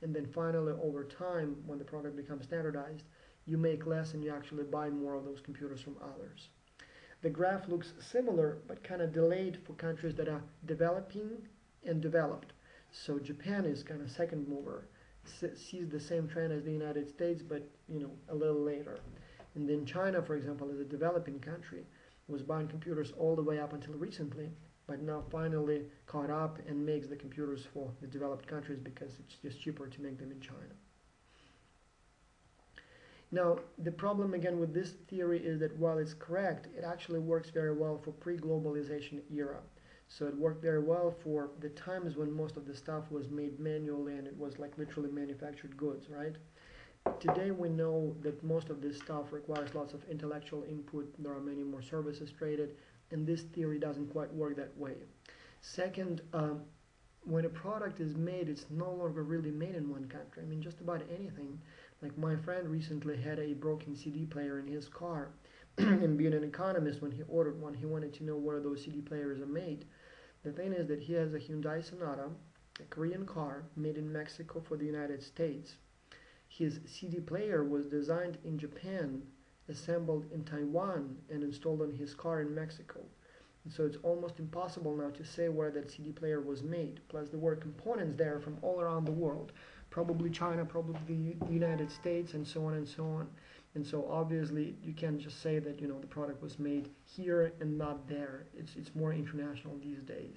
And then finally, over time, when the product becomes standardized, you make less and you actually buy more of those computers from others. The graph looks similar, but kind of delayed for countries that are developing and developed. So Japan is kind of second mover, sees the same trend as the United States, but a little later. And then China, for example, is a developing country, was buying computers all the way up until recently, but now finally caught up and makes the computers for the developed countries because it's just cheaper to make them in China. Now, the problem again with this theory is that while it's correct, it actually works very well for pre-globalization era. So it worked very well for the times when most of the stuff was made manually and it was like literally manufactured goods, right? Today we know that most of this stuff requires lots of intellectual input, there are many more services traded, and this theory doesn't quite work that way. Second, when a product is made, it's no longer really made in one country. I mean, just about anything. Like my friend recently had a broken CD player in his car, and being an economist, when he ordered one, he wanted to know where those CD players are made. The thing is that he has a Hyundai Sonata, a Korean car, made in Mexico for the United States. His CD player was designed in Japan, assembled in Taiwan, and installed on his car in Mexico. And so it's almost impossible now to say where that CD player was made. Plus there were components there from all around the world. Probably China, probably the United States, and so on and so on. And so obviously you can't just say that the product was made here and not there. It's more international these days.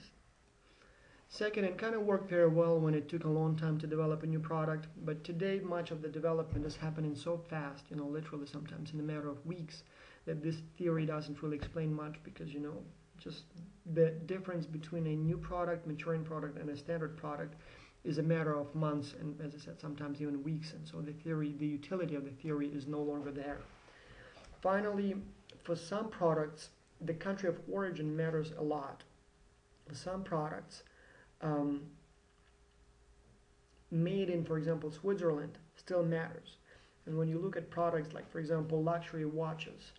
Second, it kind of worked very well when it took a long time to develop a new product, but today much of the development is happening so fast, literally sometimes in a matter of weeks, that this theory doesn't really explain much because, just the difference between a new product, maturing product, and a standard product is a matter of months and, as I said, sometimes even weeks, and so the utility of the theory is no longer there. Finally, for some products, the country of origin matters a lot. For some products, made in, for example, Switzerland still matters. And when you look at products like, for example, luxury watches,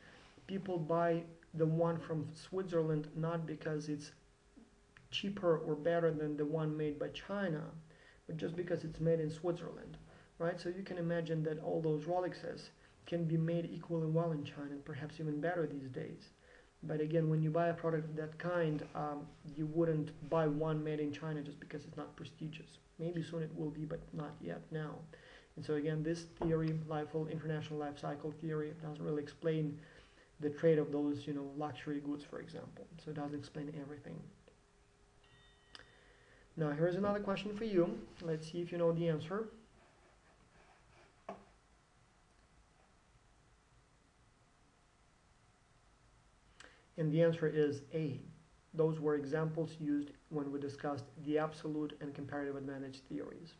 people buy the one from Switzerland not because it's cheaper or better than the one made by China, but just because it's made in Switzerland, right? So you can imagine that all those Rolexes can be made equally well in China, and perhaps even better these days. But again, when you buy a product of that kind, you wouldn't buy one made in China just because it's not prestigious. Maybe soon it will be, but not yet now. And so again, this theory, international life cycle theory, doesn't really explain the trade of those, luxury goods, for example. So it doesn't explain everything. Now, here's another question for you. Let's see if you know the answer. And the answer is A. Those were examples used when we discussed the absolute and comparative advantage theories.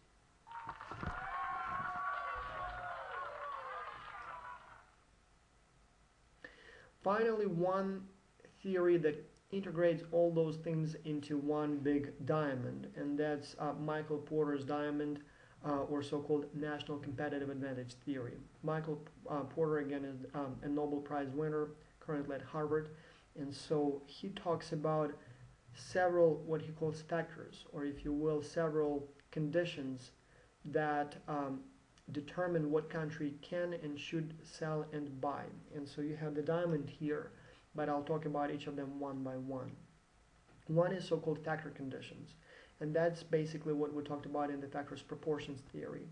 Finally, one theory that integrates all those things into one big diamond, and that's Michael Porter's diamond, or so-called national competitive advantage theory. Michael Porter, again, is a Nobel Prize winner, currently at Harvard, and so he talks about several what he calls factors, or if you will, several conditions that determine what country can and should sell and buy. And so you have the diamond here, but I'll talk about each of them one by one. One is so-called factor conditions, and that's basically what we talked about in the factors proportions theory.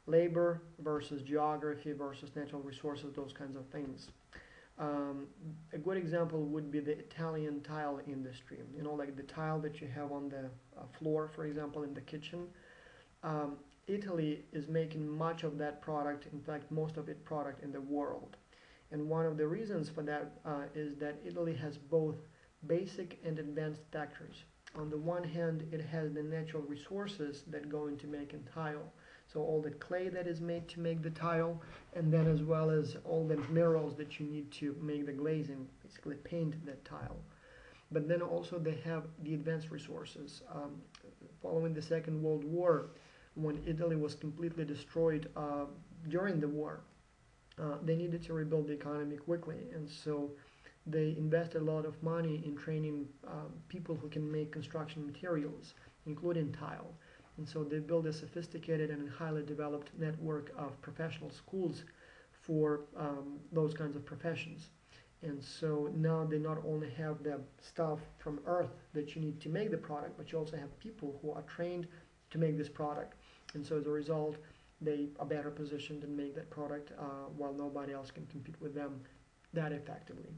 Labor versus geography versus natural resources, those kinds of things. A good example would be the Italian tile industry. You know, like the tile that you have on the floor, for example, in the kitchen. Italy is making much of that product, in fact, most of its product in the world. And one of the reasons for that is that Italy has both basic and advanced factors. On the one hand, it has the natural resources that go into making tile. So all the clay that is made to make the tile, and then as well as all the minerals that you need to make the glazing, basically paint that tile. But then also they have the advanced resources. Following the Second World War, when Italy was completely destroyed during the war, they needed to rebuild the economy quickly, and so they invested a lot of money in training people who can make construction materials, including tile. And so they built a sophisticated and highly developed network of professional schools for those kinds of professions. And so now they not only have the stuff from earth that you need to make the product, but you also have people who are trained to make this product. And so as a result, they are better positioned to make that product while nobody else can compete with them that effectively.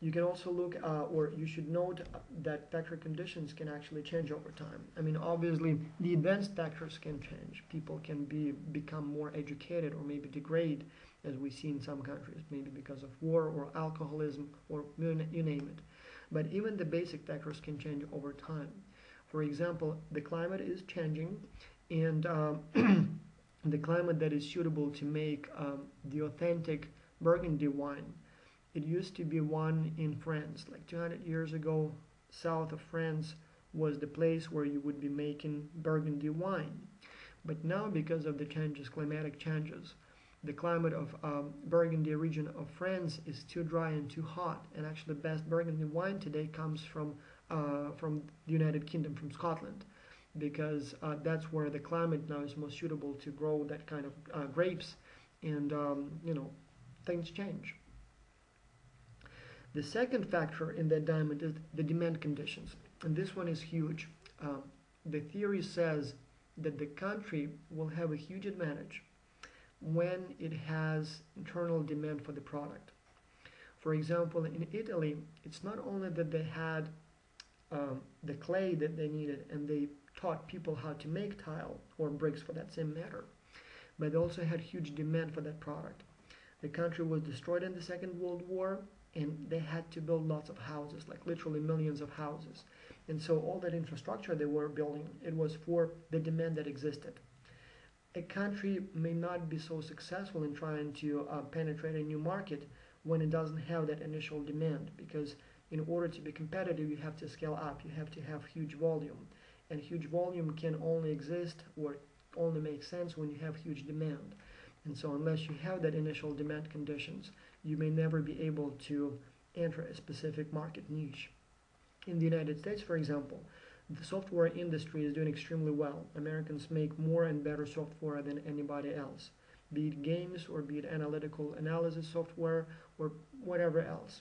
You can also look, or you should note that factor conditions can actually change over time. I mean, obviously, the advanced factors can change. People can become more educated or maybe degrade, as we see in some countries, maybe because of war or alcoholism or you name it. But even the basic factors can change over time. For example, the climate is changing, and the climate that is suitable to make the authentic Burgundy wine. It used to be one in France, like 200 years ago. South of France was the place where you would be making Burgundy wine. But now, because of the changes, climatic changes, the climate of Burgundy region of France is too dry and too hot. And actually, the best Burgundy wine today comes from the United Kingdom, from Scotland, because that's where the climate now is most suitable to grow that kind of grapes. And things change. The second factor in that diamond is the demand conditions, and this one is huge. The theory says that the country will have a huge advantage when it has internal demand for the product. For example, in Italy, it's not only that they had the clay that they needed and they taught people how to make tile or bricks for that same matter, but they also had huge demand for that product. The country was destroyed in the Second World War, and they had to build lots of houses, like literally millions of houses. And so all that infrastructure they were building, it was for the demand that existed. A country may not be so successful in trying to penetrate a new market when it doesn't have that initial demand, because in order to be competitive, you have to scale up, you have to have huge volume. And huge volume can only exist or only make sense when you have huge demand. And so unless you have that initial demand conditions, you may never be able to enter a specific market niche. In the United States, for example, the software industry is doing extremely well. Americans make more and better software than anybody else, be it games or be it analytical analysis software or whatever else.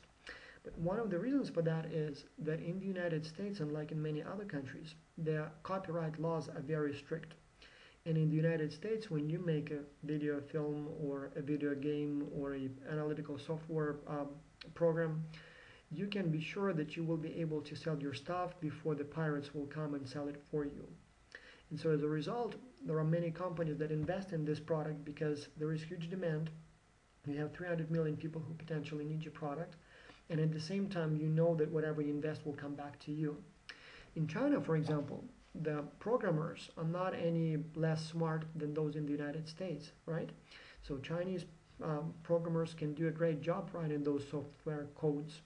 But one of the reasons for that is that in the United States, unlike in many other countries, the copyright laws are very strict. And in the United States, when you make a video film or a video game or an analytical software program, you can be sure that you will be able to sell your stuff before the pirates will come and sell it for you. And so as a result, there are many companies that invest in this product because there is huge demand. You have 300 million people who potentially need your product. And at the same time, you know that whatever you invest will come back to you. In China, for example, the programmers are not any less smart than those in the United States, right? So Chinese programmers can do a great job writing those software codes.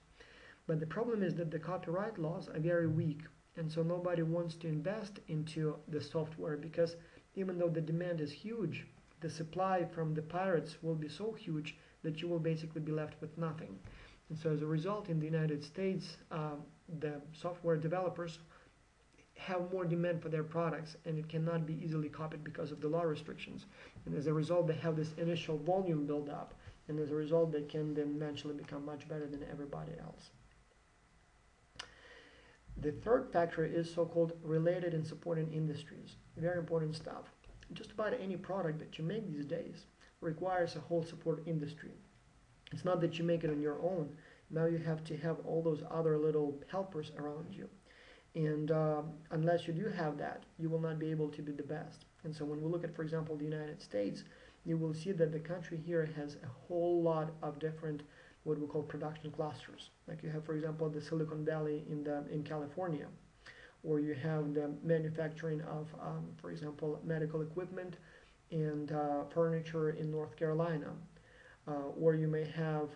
But the problem is that the copyright laws are very weak, and so nobody wants to invest into the software because even though the demand is huge, the supply from the pirates will be so huge that you will basically be left with nothing. And so as a result, in the United States, the software developers have more demand for their products, and it cannot be easily copied because of the law restrictions. And as a result, they have this initial volume build up, and as a result, they can then eventually become much better than everybody else. The third factor is so-called related and supporting industries. Very important stuff. Just about any product that you make these days requires a whole support industry. It's not that you make it on your own. Now you have to have all those other little helpers around you. And unless you do have that, you will not be able to be the best. And so when we look at, for example, the United States, you will see that the country here has a whole lot of different what we call production clusters. Like you have, for example, the Silicon Valley in California, or you have the manufacturing of, for example, medical equipment and furniture in North Carolina, or you may have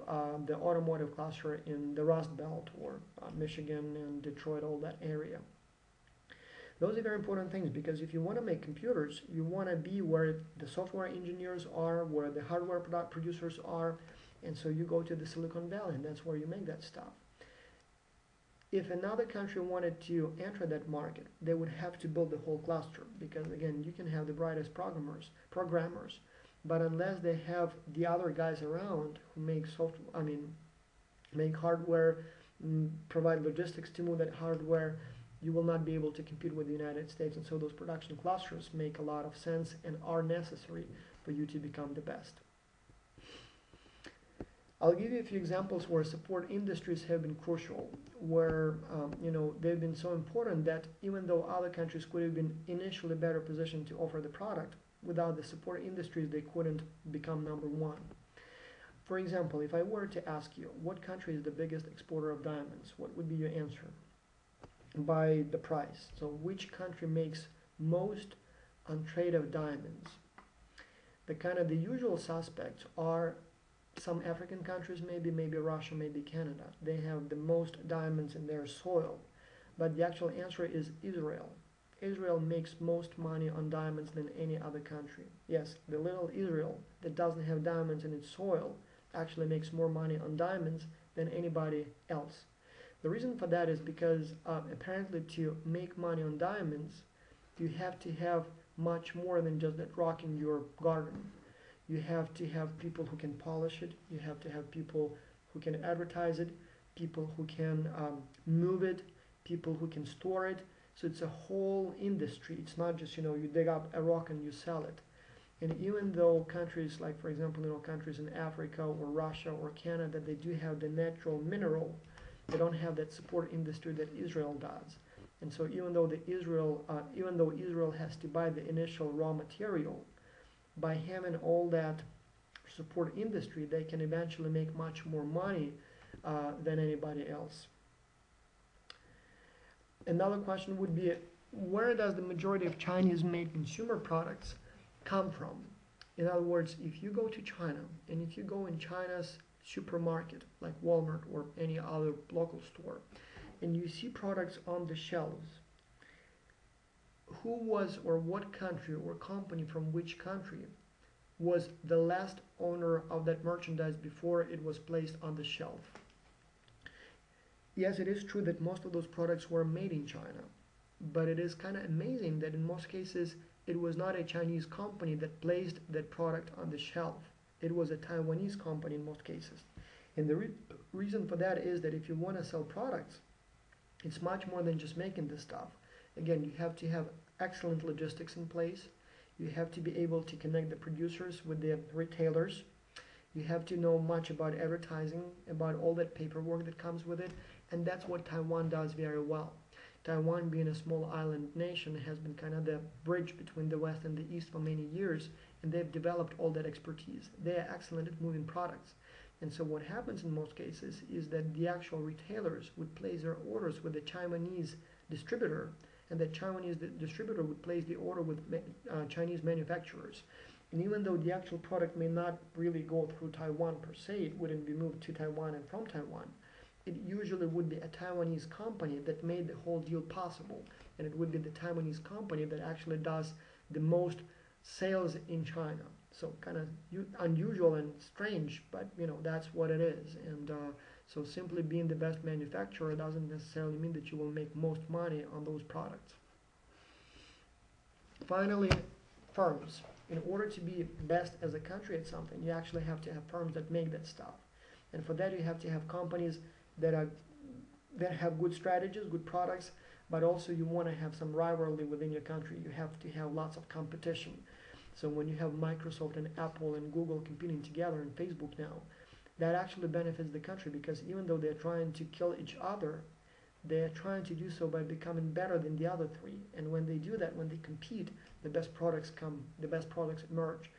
the automotive cluster in the Rust Belt, or Michigan and Detroit, all that area. Those are very important things, because if you want to make computers, you want to be where the software engineers are, where the hardware producers are, and so you go to the Silicon Valley, and that's where you make that stuff. If another country wanted to enter that market, they would have to build the whole cluster, because again, you can have the brightest programmers, but unless they have the other guys around who make software, make hardware, provide logistics to move that hardware, you will not be able to compete with the United States. And so those production clusters make a lot of sense and are necessary for you to become the best. I'll give you a few examples where support industries have been crucial, where they've been so important that even though other countries could have been initially better positioned to offer the product, without the support industries they couldn't become number one. For example, if I were to ask you, what country is the biggest exporter of diamonds, what would be your answer? By the price. So which country makes most on trade of diamonds? The usual suspects are some African countries, maybe Russia, maybe Canada. They have the most diamonds in their soil. But the actual answer is Israel. Israel makes most money on diamonds than any other country. Yes, the little Israel that doesn't have diamonds in its soil actually makes more money on diamonds than anybody else. The reason for that is because apparently to make money on diamonds, you have to have much more than just that rock in your garden. You have to have people who can polish it. You have to have people who can advertise it, people who can move it, people who can store it. So it's a whole industry. It's not just, you dig up a rock and you sell it. And even though countries like, for example, countries in Africa or Russia or Canada, they do have the natural mineral, they don't have that support industry that Israel does. And so even though Israel has to buy the initial raw material, by having all that support industry, they can eventually make much more money than anybody else. Another question would be, where does the majority of Chinese-made consumer products come from? In other words, if you go to China, and if you go in China's supermarket, like Walmart or any other local store, and you see products on the shelves, who was, or what country or company from which country was the last owner of that merchandise before it was placed on the shelf? Yes, it is true that most of those products were made in China, but it is kind of amazing that in most cases it was not a Chinese company that placed that product on the shelf. It was a Taiwanese company in most cases. And the reason for that is that if you want to sell products, it's much more than just making this stuff. Again, you have to have excellent logistics in place. You have to be able to connect the producers with the retailers. You have to know much about advertising, about all that paperwork that comes with it, and that's what Taiwan does very well. Taiwan, being a small island nation, has been kind of the bridge between the West and the East for many years, and they've developed all that expertise. They are excellent at moving products. And so what happens in most cases is that the actual retailers would place their orders with the Taiwanese distributor, and the Chinese distributor would place the order with Chinese manufacturers. And even though the actual product may not really go through Taiwan per se, it wouldn't be moved to Taiwan and from Taiwan, it usually would be a Taiwanese company that made the whole deal possible. And it would be the Taiwanese company that actually does the most sales in China. So kind of unusual and strange, but that's what it is. And So simply being the best manufacturer doesn't necessarily mean that you will make most money on those products. Finally, firms. In order to be best as a country at something, you actually have to have firms that make that stuff. And for that, you have to have companies that have good strategies, good products, but also you want to have some rivalry within your country. You have to have lots of competition. So when you have Microsoft and Apple and Google competing together and Facebook now, that actually benefits the country, because even though they're trying to kill each other, they're trying to do so by becoming better than the other three. And when they do that, when they compete, the best products come, the best products emerge,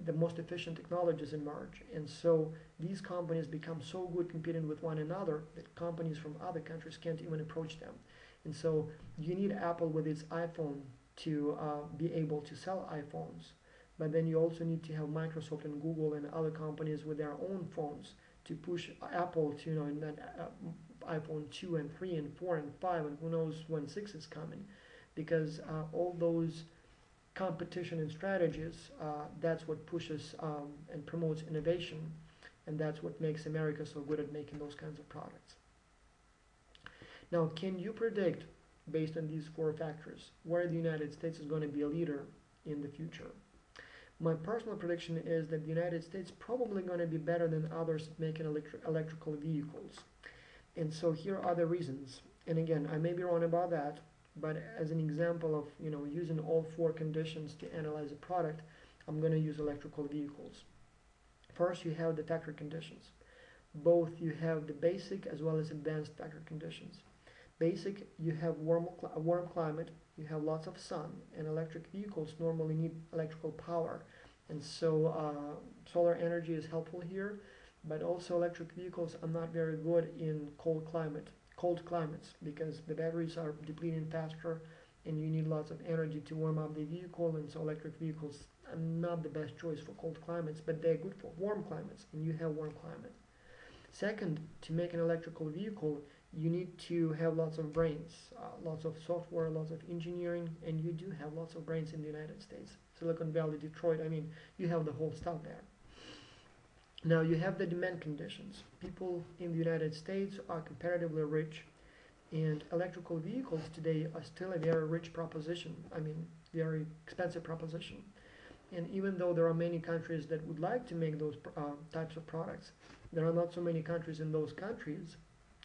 the most efficient technologies emerge. And so these companies become so good competing with one another that companies from other countries can't even approach them. And so you need Apple with its iPhone to be able to sell iPhones. But then you also need to have Microsoft and Google and other companies with their own phones to push Apple to, in that iPhone 2 and 3 and 4 and 5, and who knows when 6 is coming. Because all those competition and strategies, that's what pushes and promotes innovation, and that's what makes America so good at making those kinds of products. Now, can you predict, based on these 4 factors, where the United States is going to be a leader in the future? My personal prediction is that the United States is probably going to be better than others at making electrical vehicles. And so here are the reasons. And again, I may be wrong about that, but as an example of using all 4 conditions to analyze a product, I'm going to use electrical vehicles. First, you have the factory conditions. Both you have the basic as well as advanced factory conditions. Basic, you have a warm climate, you have lots of sun, and electric vehicles normally need electrical power. And so solar energy is helpful here, but also electric vehicles are not very good in cold climates, because the batteries are depleting faster and you need lots of energy to warm up the vehicle, and so electric vehicles are not the best choice for cold climates, but they're good for warm climates, and you have warm climate. Second, to make an electrical vehicle, you need to have lots of brains, lots of software, lots of engineering, and you do have lots of brains in the United States. Silicon Valley, Detroit, you have the whole stuff there. Now you have the demand conditions. People in the United States are comparatively rich, and electrical vehicles today are still a very rich proposition. Very expensive proposition. And even though there are many countries that would like to make those types of products, there are not so many countries in those countries,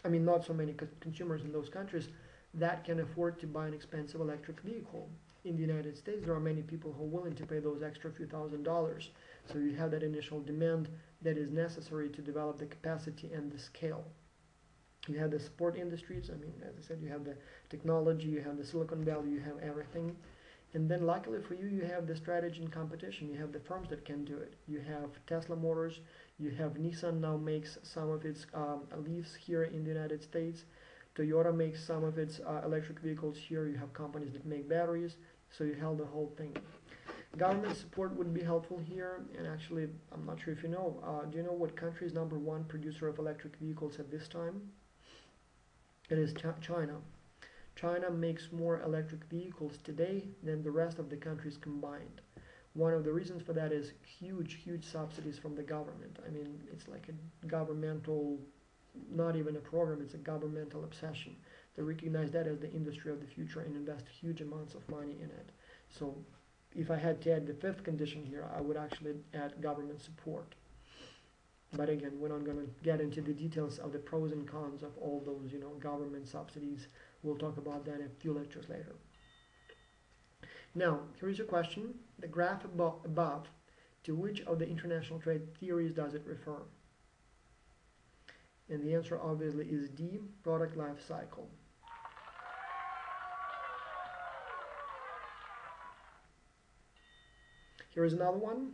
not so many consumers in those countries that can afford to buy an expensive electric vehicle. In the United States, there are many people who are willing to pay those extra few $1,000s. So you have that initial demand that is necessary to develop the capacity and the scale. You have the support industries. As I said, you have the technology, you have the Silicon Valley, you have everything. And then luckily for you, you have the strategy and competition. You have the firms that can do it. You have Tesla Motors. You have Nissan now makes some of its Leafs here in the United States. Toyota makes some of its electric vehicles here. You have companies that make batteries. So you have the whole thing. Government support would be helpful here. And actually, I'm not sure if you know. Do you know what country is #1 producer of electric vehicles at this time? It is China. China makes more electric vehicles today than the rest of the countries combined. One of the reasons for that is huge subsidies from the government. It's like a governmental, not even a program, it's a governmental obsession. They recognize that as the industry of the future and invest huge amounts of money in it. So if I had to add the 5th condition here, I would actually add government support. But again, we're not going to get into the details of the pros and cons of all those, government subsidies. We'll talk about that in a few lectures later. Now, here is your question. The graph above, to which of the international trade theories does it refer? And the answer obviously is D, product life cycle. Here is another one,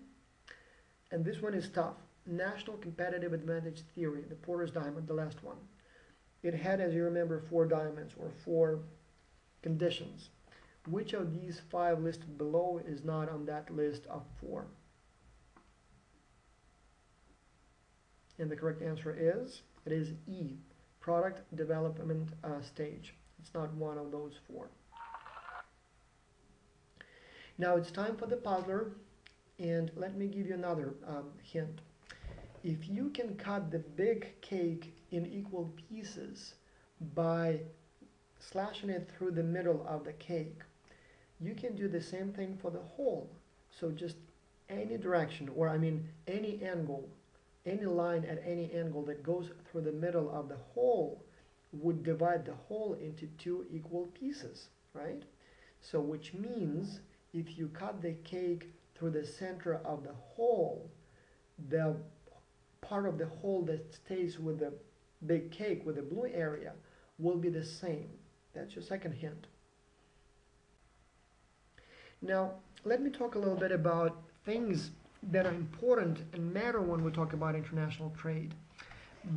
and this one is tough. National competitive advantage theory, the Porter's diamond, the last one. It had, as you remember, 4 diamonds or 4 conditions. Which of these 5 listed below is not on that list of 4? And the correct answer is, it is E, product development stage. It's not one of those 4. Now it's time for the puzzler, and let me give you another hint. if you can cut the big cake in equal pieces by slashing it through the middle of the cake, you can do the same thing for the whole. So just any direction, or I mean any angle, any line at any angle that goes through the middle of the whole would divide the whole into two equal pieces, right? So which means if you cut the cake through the center of the whole, the part of the whole that stays with the big cake, with the blue area, will be the same. That's your second hint. Now, let me talk a little bit about things that are important and matter when we talk about international trade,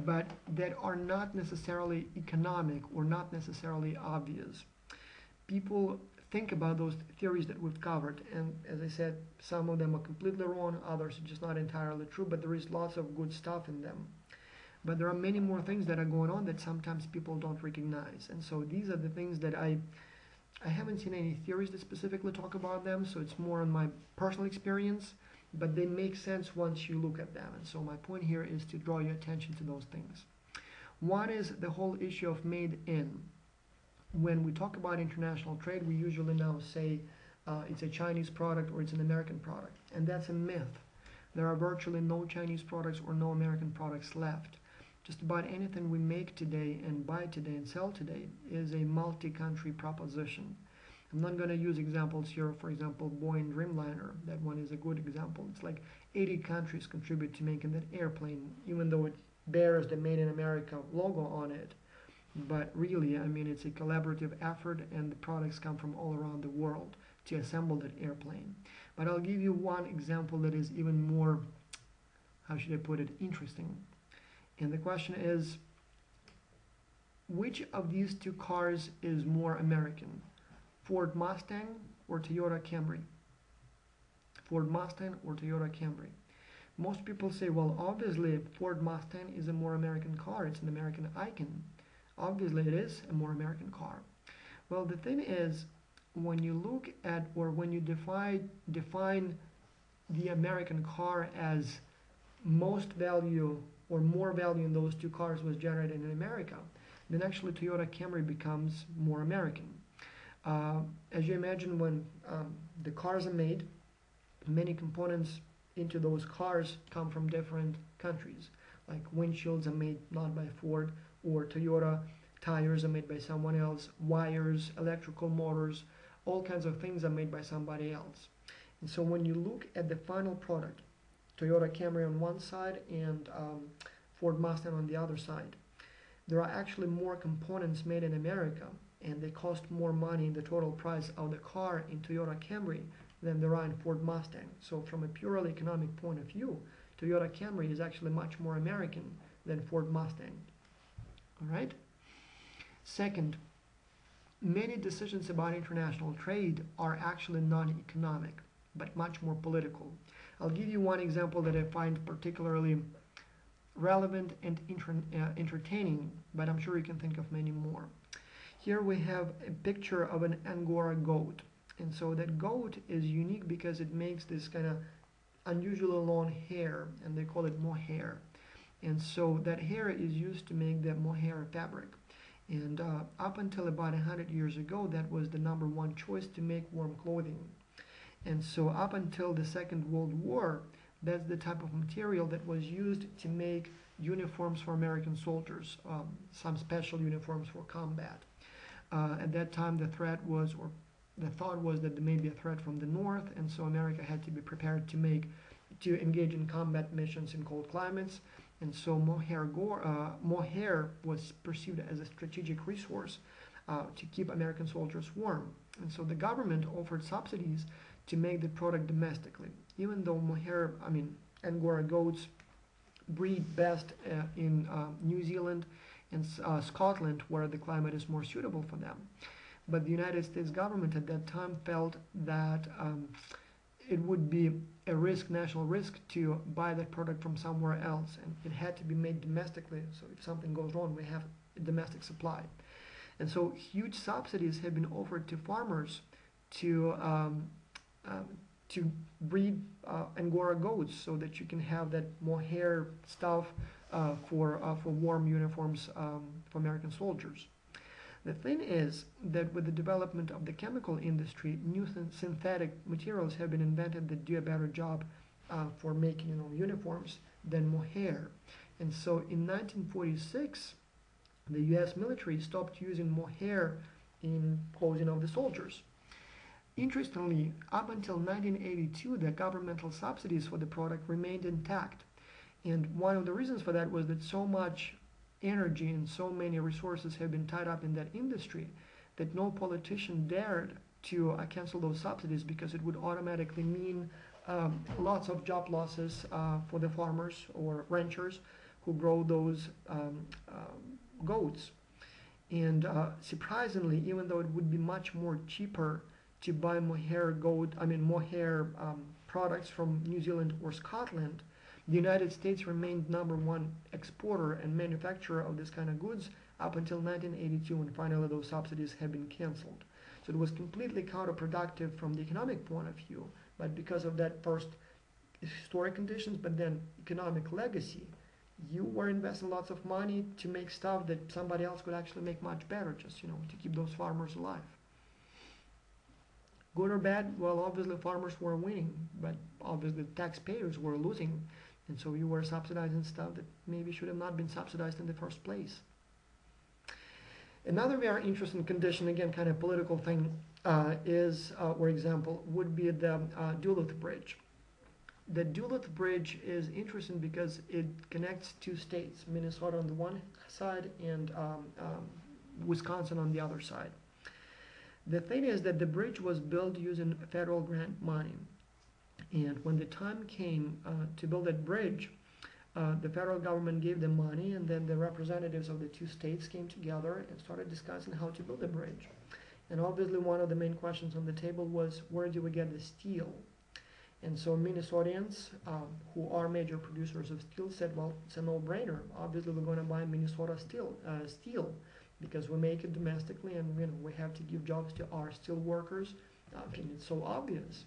but that are not necessarily economic or not necessarily obvious. People think about those theories that we've covered, and as I said, some of them are completely wrong, others are just not entirely true, but there is lots of good stuff in them. But there are many more things that are going on that sometimes people don't recognize, and so these are the things that I haven't seen any theories that specifically talk about them, so it's more on my personal experience, but they make sense once you look at them. And so my point here is to draw your attention to those things. One is the whole issue of made in. When we talk about international trade, we usually now say it's a Chinese product or it's an American product, and that's a myth. There are virtually no Chinese products or no American products left. Just about anything we make today and buy today and sell today is a multi-country proposition. I'm not going to use examples here. For example, Boeing Dreamliner, that one is a good example. It's like 80 countries contribute to making that airplane, even though it bears the Made in America logo on it. But really, I mean, it's a collaborative effort, and the products come from all around the world to assemble that airplane. But I'll give you one example that is even more, how should I put it, interesting. And the question is, which of these two cars is more American? Ford Mustang or Toyota Camry? Ford Mustang or Toyota Camry? Most people say, well, obviously Ford Mustang is a more American car. It's an American icon. Obviously it is a more American car. Well, the thing is, when you look at, or when you define the American car as most value or more value in those two cars was generated in America, then actually Toyota Camry becomes more American. As you imagine, when the cars are made, many components into those cars come from different countries. Like windshields are made not by Ford or Toyota, tires are made by someone else, wires, electrical motors, all kinds of things are made by somebody else. And so when you look at the final product, Toyota Camry on one side and Ford Mustang on the other side, there are actually more components made in America, and they cost more money in the total price of the car in Toyota Camry than there are in Ford Mustang. So from a purely economic point of view, Toyota Camry is actually much more American than Ford Mustang. All right? Second, many decisions about international trade are actually non-economic, but much more political. I'll give you one example that I find particularly relevant and entertaining, but I'm sure you can think of many more. Here we have a picture of an Angora goat. And so that goat is unique because it makes this kind of unusually long hair, and they call it mohair. And so that hair is used to make the mohair fabric. And up until about 100 years ago, that was the #1 choice to make warm clothing. And so up until the Second World War, that's the type of material that was used to make uniforms for American soldiers, some special uniforms for combat. At that time, the threat was, or the thought was, that there may be a threat from the north, and so America had to be prepared to engage in combat missions in cold climates. And so mohair was perceived as a strategic resource to keep American soldiers warm. And so the government offered subsidies to make the product domestically. Even though mohair, Angora goats breed best in New Zealand and Scotland, where the climate is more suitable for them. But the United States government at that time felt that it would be a risk, national risk, to buy that product from somewhere else, and it had to be made domestically, so if something goes wrong, we have a domestic supply. And so huge subsidies have been offered to farmers to to breed Angora goats so that you can have that mohair stuff for warm uniforms for American soldiers. The thing is that with the development of the chemical industry, new synthetic materials have been invented that do a better job for making uniforms than mohair. And so in 1946, the U.S. military stopped using mohair in clothing of the soldiers. Interestingly, up until 1982, the governmental subsidies for the product remained intact. And one of the reasons for that was that so much energy and so many resources have been tied up in that industry that no politician dared to cancel those subsidies because it would automatically mean lots of job losses for the farmers or ranchers who grow those goats. And surprisingly, even though it would be much more cheaper to buy mohair products from New Zealand or Scotland, the United States remained number one exporter and manufacturer of this kind of goods up until 1982, when finally those subsidies had been canceled. So it was completely counterproductive from the economic point of view, but because of that first historic conditions, but then economic legacy, you were investing lots of money to make stuff that somebody else could actually make much better, just to keep those farmers alive. Good or bad? Well, obviously farmers were winning, but obviously taxpayers were losing, and so you were subsidizing stuff that maybe should have not been subsidized in the first place. Another very interesting condition, again, kind of political thing, is, for example, would be the Duluth Bridge. The Duluth Bridge is interesting because it connects two states, Minnesota on the one side and Wisconsin on the other side. The thing is that the bridge was built using federal grant money. And when the time came to build that bridge, the federal government gave them money, and then the representatives of the two states came together and started discussing how to build the bridge. And obviously one of the main questions on the table was, where do we get the steel? And so Minnesotans, who are major producers of steel, said, well, it's a no-brainer. Obviously we're going to buy Minnesota steel because we make it domestically, and we have to give jobs to our steel workers. It's so obvious.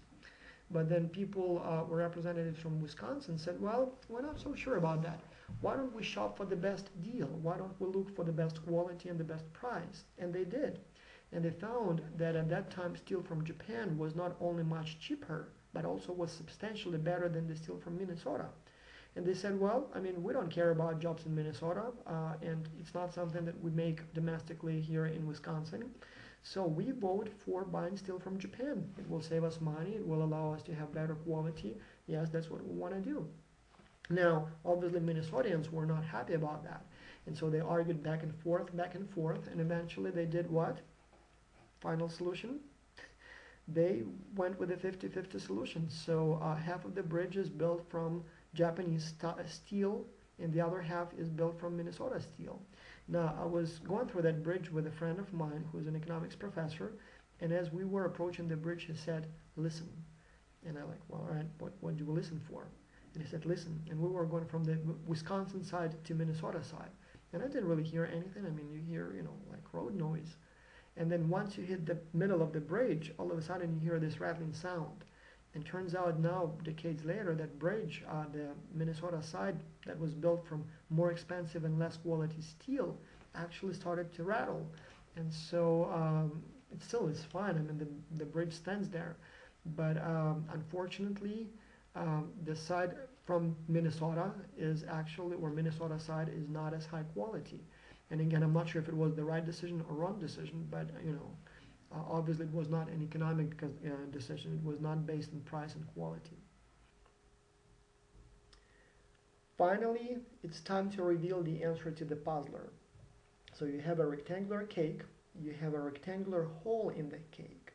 But then people, representatives from Wisconsin, said, well, we're not so sure about that. Why don't we shop for the best deal? Why don't we look for the best quality and the best price? And they did. And they found that at that time steel from Japan was not only much cheaper, but also was substantially better than the steel from Minnesota. And they said, well, we don't care about jobs in Minnesota, and it's not something that we make domestically here in Wisconsin. So we vote for buying steel from Japan. It will save us money. It will allow us to have better quality. Yes, that's what we want to do. Now, obviously, Minnesotans were not happy about that. And so they argued back and forth, and eventually they did what? Final solution? They went with a 50-50 solution. So half of the bridge is built from Japanese steel, and the other half is built from Minnesota steel. Now, I was going through that bridge with a friend of mine who's an economics professor, and as we were approaching the bridge, he said, listen. And I'm like, well, all right, what do we listen for? And he said, listen. And we were going from the Wisconsin side to Minnesota side. And I didn't really hear anything. You hear, like road noise. And then once you hit the middle of the bridge, all of a sudden you hear this rattling sound. And turns out now, decades later, that bridge, the Minnesota side that was built from more expensive and less quality steel, actually started to rattle. And so it still is fine. The bridge stands there. But unfortunately, the side from Minnesota is actually, or Minnesota side is not as high quality. And again, I'm not sure if it was the right decision or wrong decision, but obviously it was not an economic decision. It was not based on price and quality. Finally, it's time to reveal the answer to the puzzler. So you have a rectangular cake, you have a rectangular hole in the cake,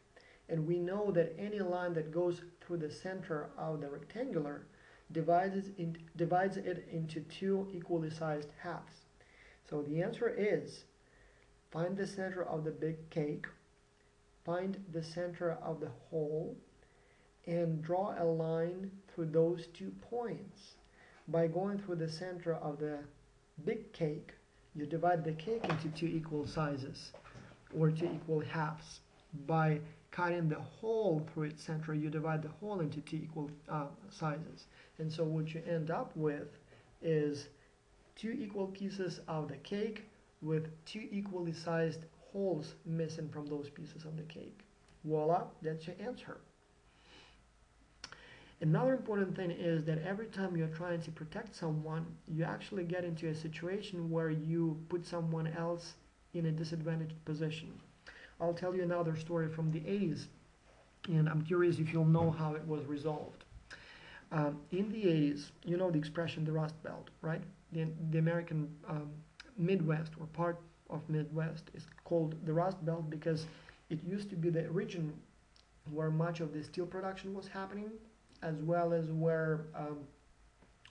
and we know that any line that goes through the center of the rectangular divides it into two equally sized halves. So the answer is, find the center of the big cake, find the center of the hole, and draw a line through those 2 points. By going through the center of the big cake, you divide the cake into two equal sizes, or two equal halves. By cutting the hole through its center, you divide the hole into two equal sizes. And so what you end up with is two equal pieces of the cake with two equally sized holes missing from those pieces of the cake. Voila, that's your answer. Another important thing is that every time you're trying to protect someone, you actually get into a situation where you put someone else in a disadvantaged position. I'll tell you another story from the 80s, and I'm curious if you'll know how it was resolved. In the 80s, you know the expression the Rust Belt, right? The American Midwest, or part of Midwest, is called the Rust Belt because it used to be the region where much of the steel production was happening, as well as where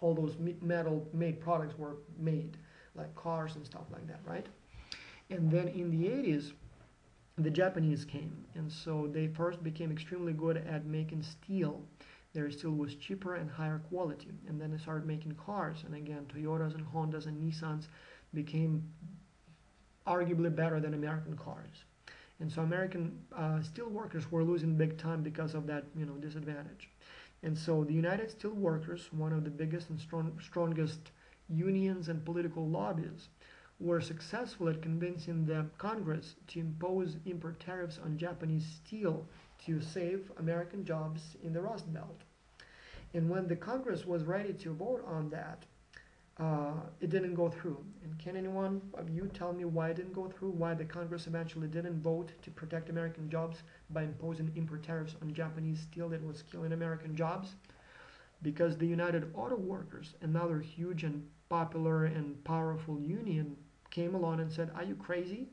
all those metal-made products were made, like cars and stuff like that, right? And then in the 80s, the Japanese came, and so they first became extremely good at making steel. Their steel was cheaper and higher quality, and then they started making cars, and again, Toyotas and Hondas and Nissans became arguably better than American cars. And so American steel workers were losing big time because of that, disadvantage. And so the United Steelworkers, one of the biggest and strongest unions and political lobbies, were successful at convincing the Congress to impose import tariffs on Japanese steel to save American jobs in the Rust Belt. And when the Congress was ready to vote on that, it didn't go through. And can anyone of you tell me why it didn't go through? Why the Congress eventually didn't vote to protect American jobs by imposing import tariffs on Japanese steel that was killing American jobs? Because the United Auto Workers, another huge and popular and powerful union, came along and said, are you crazy?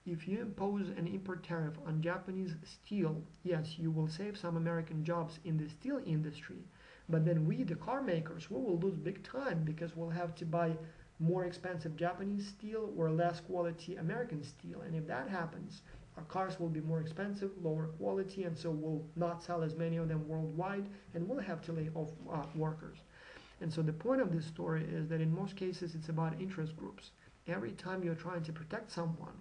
If you impose an import tariff on Japanese steel, yes, you will save some American jobs in the steel industry, but then we, the car makers, we will lose big time because we'll have to buy more expensive Japanese steel or less quality American steel. And if that happens, our cars will be more expensive, lower quality, and so we'll not sell as many of them worldwide, and we'll have to lay off workers. And so the point of this story is that in most cases it's about interest groups. Every time you're trying to protect someone,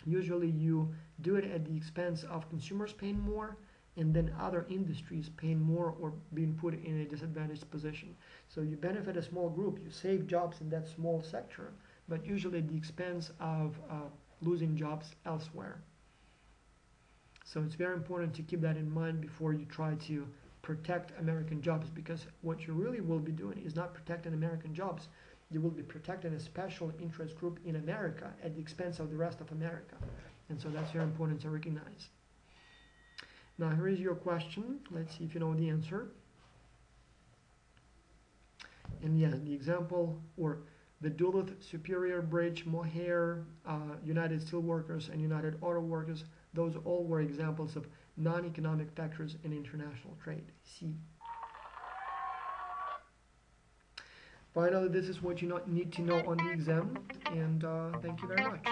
usually you do it at the expense of consumers paying more and then other industries paying more or being put in a disadvantaged position. So you benefit a small group, you save jobs in that small sector, but usually at the expense of losing jobs elsewhere. So it's very important to keep that in mind before you try to protect American jobs, because what you really will be doing is not protecting American jobs. You will be protecting a special interest group in America at the expense of the rest of America. And so that's very important to recognize. Now here is your question. Let's see if you know the answer. And yeah, the example, or the Duluth Superior Bridge, Mohair, United Steelworkers, and United Auto Workers, those all were examples of non-economic factors in international trade. C. Finally, this is what you need to know on the exam, and thank you very much.